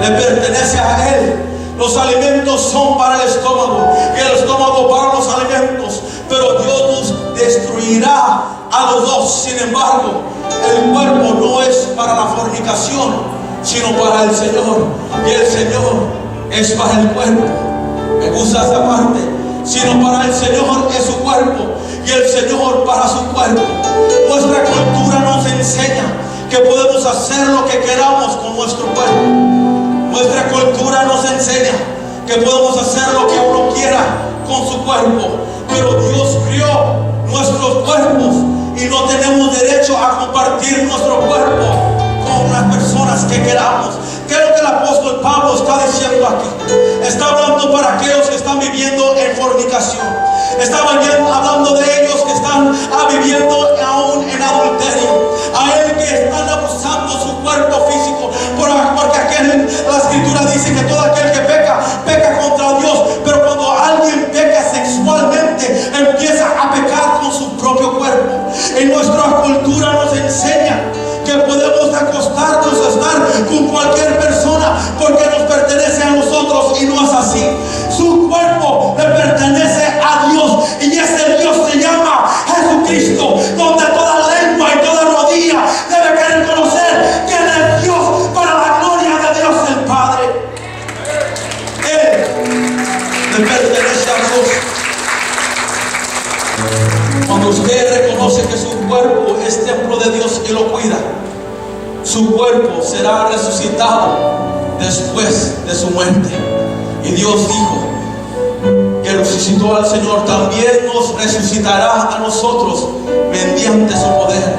Speaker 1: le pertenece a Él. Los alimentos son para el estómago y el estómago para los alimentos, pero Dios nos destruirá a los dos. Sin embargo, el cuerpo no es para la fornicación, sino para el Señor, y el Señor es para el cuerpo. Me gusta esa parte. Sino para el Señor es su cuerpo, y el Señor para su cuerpo. Nuestra cultura nos enseña que podemos hacer lo que queramos con nuestro cuerpo. Nuestra cultura nos enseña que podemos hacer lo que uno quiera con su cuerpo, pero Dios crió nuestros cuerpos y no tenemos derecho a compartir nuestro cuerpo con las personas que queramos. ¿Qué es lo que el apóstol Pablo está diciendo aquí? Está hablando para aquellos que están viviendo en fornicación. Está hablando de ellos que están viviendo aún en adulterio. A él que están abusando su cuerpo físico. Porque la escritura dice que todo aquel que peca, peca contra Dios. Pero cuando alguien peca sexualmente, empieza a pecar con su propio cuerpo. En nuestra cultura nos enseña que podemos acostarnos a estar con cualquier persona porque nos pertenece a nosotros, y no es así. Su cuerpo le pertenece a Dios, y ese Dios se llama Jesucristo, donde toda lengua y toda rodilla debe que reconocer que Él es Dios, para la gloria de Dios el Padre. Él le pertenece a Dios. Cuando usted reconoce que su cuerpo es templo de Dios y lo cuida, su cuerpo será resucitado después de su muerte. Y Dios dijo que resucitó al Señor, también nos resucitará a nosotros mediante su poder.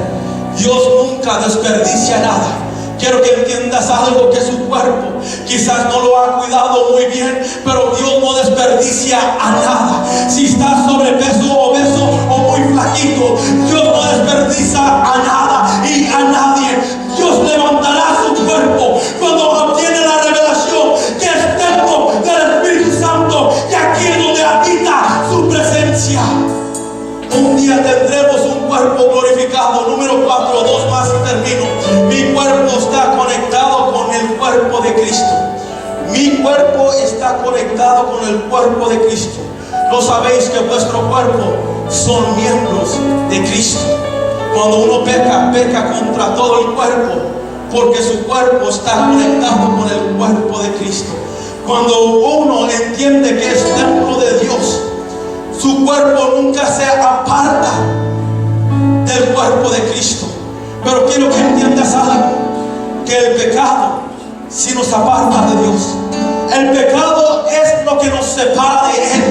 Speaker 1: Dios nunca desperdicia nada. Quiero que entiendas algo, que su cuerpo quizás no lo ha cuidado muy bien, pero Dios no desperdicia a nada. Si estás sobrepeso, obeso o muy flaquito, Dios no desperdicia a nada y a nadie. Dios levantará su cuerpo cuando obtiene la revelación que es templo del Espíritu Santo, y aquí es donde habita su presencia. Un día tendremos un cuerpo glorificado. Número 4, 2 más y termino. Mi cuerpo está conectado con el cuerpo de Cristo. Mi cuerpo está conectado con el cuerpo de Cristo. ¿No sabéis que vuestro cuerpo son miembros de Cristo? Cuando uno peca, peca contra todo el cuerpo, porque su cuerpo está conectado con el cuerpo de Cristo. Cuando uno entiende que es templo de Dios, su cuerpo nunca se aparta del cuerpo de Cristo. Pero quiero que entiendas algo, que el pecado sí nos aparta de Dios. El pecado es lo que nos separa de Él.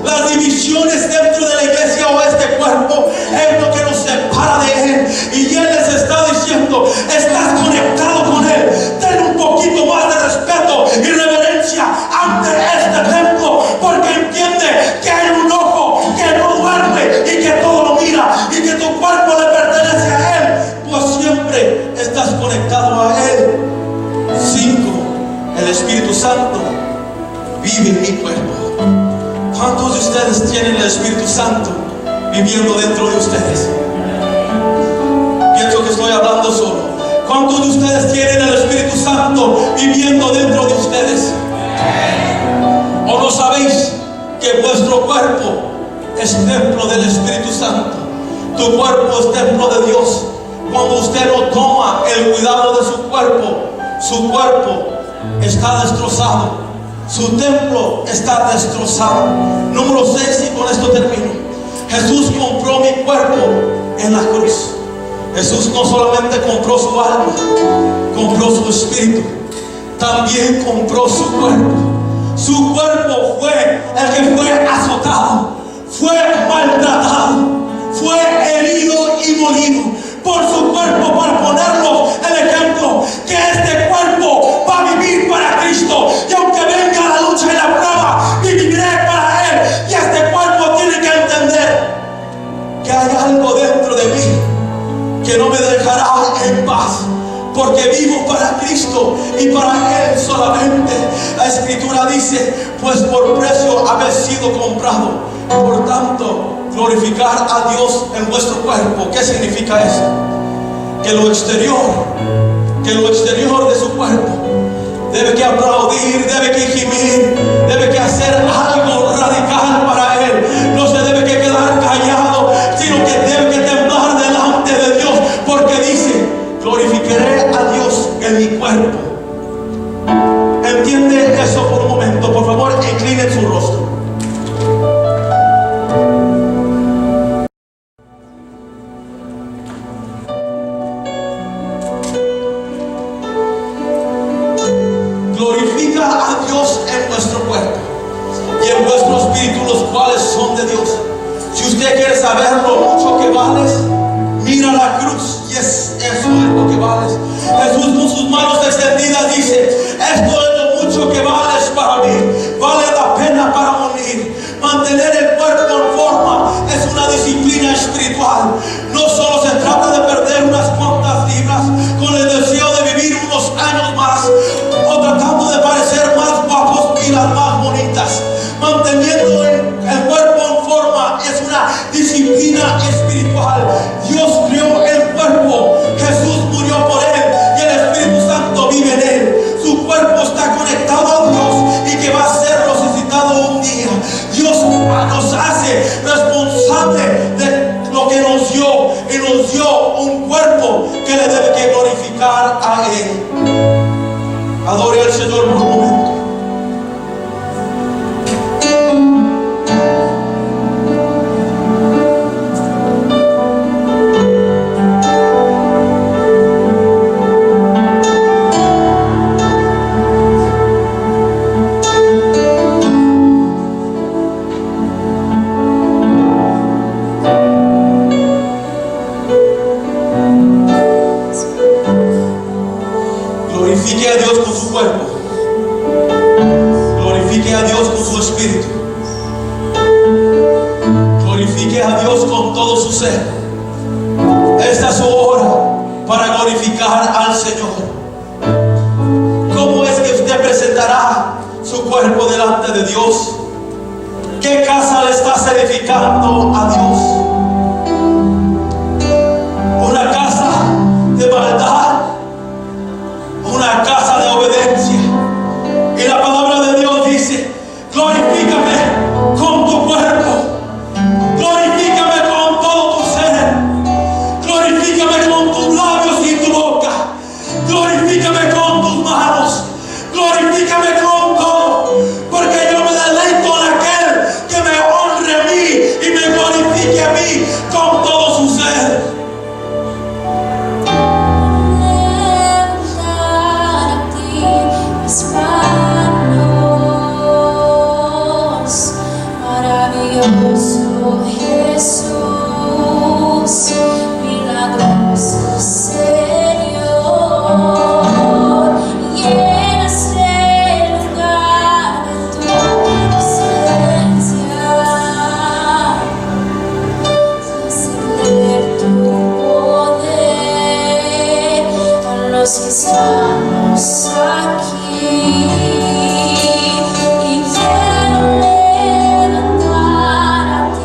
Speaker 1: Las divisiones dentro de la iglesia o este cuerpo es lo que nos separa de Él. Y Él les está diciendo: estás conectado con Él, ten un poquito más de respeto y reverencia ante este templo, porque entiende que hay un ojo que no duerme y que todo lo mira, y que tu cuerpo le pertenece a Él, pues siempre estás conectado a Él. 5. El Espíritu Santo vive en mi cuerpo. ¿Cuántos de ustedes tienen el Espíritu Santo viviendo dentro de ustedes? Pienso que estoy hablando solo. ¿Cuántos de ustedes tienen el Espíritu Santo viviendo dentro de ustedes? ¿O no sabéis que vuestro cuerpo es templo del Espíritu Santo? Tu cuerpo es templo de Dios. Cuando usted no toma el cuidado de su cuerpo está destrozado. Su templo está destrozado. Número 6, y con esto termino. Jesús compró mi cuerpo en la cruz. Jesús no solamente compró su alma, compró su espíritu, también compró su cuerpo. Su cuerpo fue el que fue azotado, fue maltratado, fue herido y molido por su cuerpo, para ponernos el ejemplo que este cuerpo va a vivir para Cristo. Y aunque venga la lucha y la prueba, viviré para Él. Y este cuerpo tiene que entender que hay algo dentro de mí que no me dejará en paz, porque vivo para Cristo y para Él solamente. La Escritura dice: pues por precio habéis sido comprado. Por tanto, glorificar a Dios en vuestro cuerpo. ¿Qué significa eso? Que lo exterior de su cuerpo debe que aplaudir, debe que gemir, debe que hacer algo radical para Él. No se debe que quedar callado, sino que debe que temblar delante de Dios, porque dice: glorificaré a Dios en mi cuerpo. ¿Entiende eso por un momento? Por favor, incline su rostro. Glorifica a Dios en vuestro cuerpo y en vuestro espíritu, los cuales son de Dios. Si usted quiere saber lo mucho que vales, mira la cruz, y eso es lo que vales. Jesús con sus manos extendidas dice: esto es lo mucho que vales para mí, vale la pena para morir. Mantener el cuerpo en forma es una disciplina espiritual. No solo se trata de perder unas cuantas libras con el deseo de vivir unos años más, o tratando de parecer más guapos y las más bonitas. Manteniendo el cuerpo en forma es una disciplina espiritual. Dios creó el cuerpo, Jesús murió por él y el Espíritu Santo vive en él. Su cuerpo está conectado a Dios y que va a ser resucitado un día. Dios nos hace responsable de lo que nos dio, y nos dio un cuerpo que le debe que glorificar a Él. Adore al Señor por un momento. glorifique a Dios con todo su ser. Esta es su hora para glorificar al Señor. ¿Cómo es que usted presentará su cuerpo delante de Dios? ¿Qué casa le estás edificando a Dios? ¿Una casa de maldad? ¿Una casa de obediencia? Y la palabra de Dios dice: glorifícame con tu cuerpo, glorifícame con todo tu ser, glorifícame con tus labios y tu boca, glorifícame con tus manos, glorifícame con todo, porque yo me deleito en aquel que me honre a mí y me glorifique a mí con todo su ser.
Speaker 2: Maravilloso Jesús, milagroso Señor, llenas el lugar de tu presencia, hace ver tu poder a los que estamos aquí. Y quiero levantar a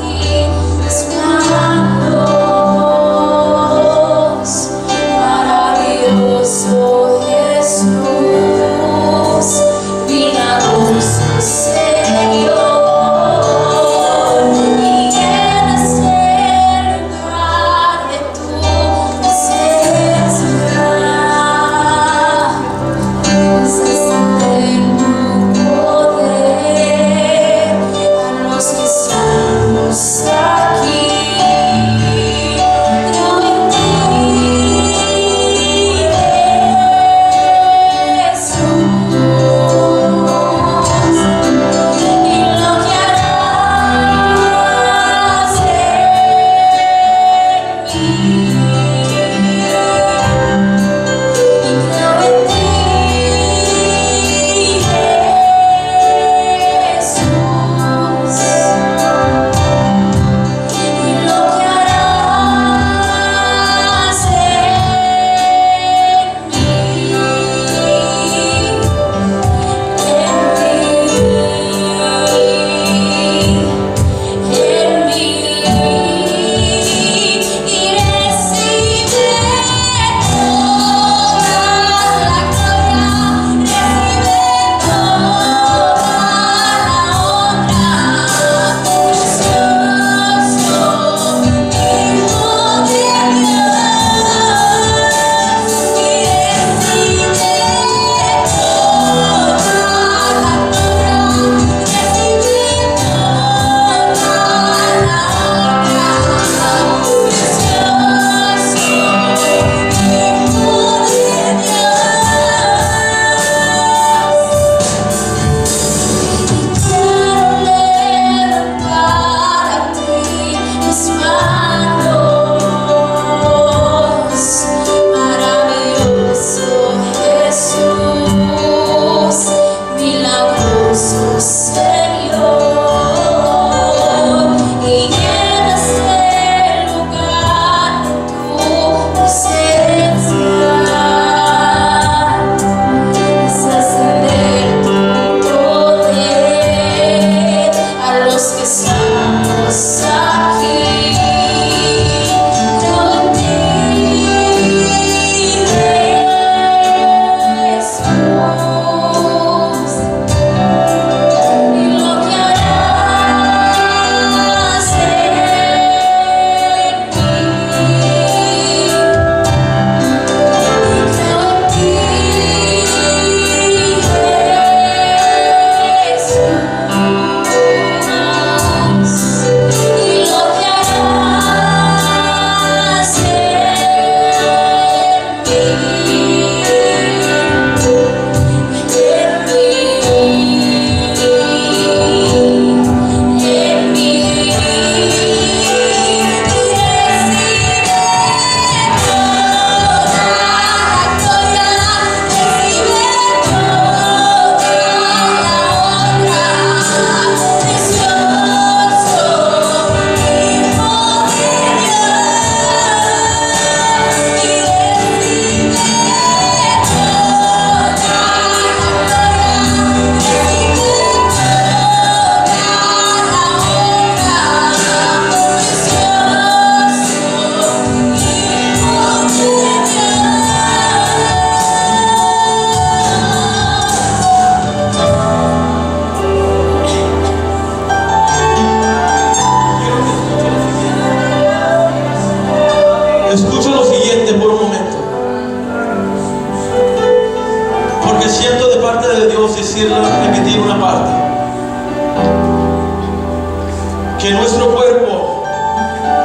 Speaker 1: que nuestro cuerpo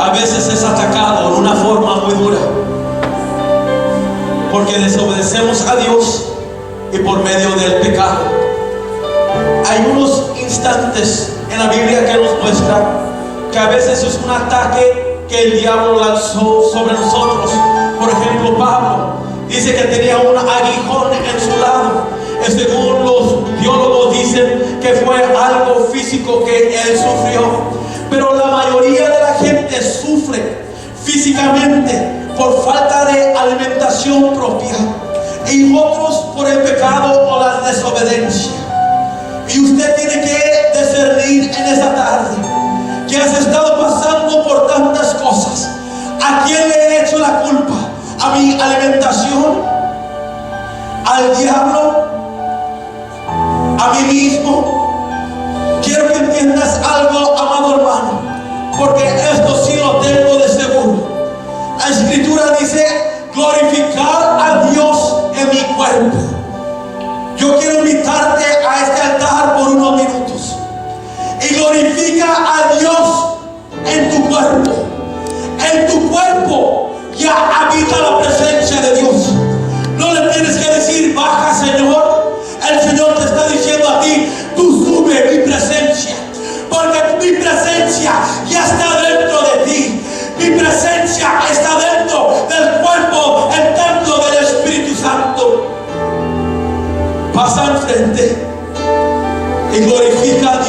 Speaker 1: a veces es atacado en una forma muy dura, porque desobedecemos a Dios y por medio del pecado. Hay unos instantes en la Biblia que nos muestran que a veces es un ataque que el diablo lanzó sobre nosotros. Por ejemplo, Pablo dice que tenía un aguijón en su lado. Según los biólogos dicen que fue algo físico que él sufrió. Pero la mayoría de la gente sufre físicamente por falta de alimentación propia, y otros por el pecado o la desobediencia. Y usted tiene que discernir en esta tarde que has estado pasando por tantas cosas. ¿A quién le he hecho la culpa? ¿A mi alimentación? ¿Al diablo? ¿A mí mismo? Quiero que entiendas algo, amado hermano, porque esto sí lo tengo de seguro. La Escritura dice: glorificar a Dios en mi cuerpo. Yo quiero invitarte a este altar por unos minutos y glorifica a Dios en tu cuerpo. En tu cuerpo ya habita la presencia de Dios. No le tienes que decir: baja, Señor. El Señor te está diciendo a ti: tú sube mi presencia, porque mi presencia ya está dentro de ti. Mi presencia está dentro del cuerpo, el templo del Espíritu Santo. Pasa enfrente y glorifica a Dios.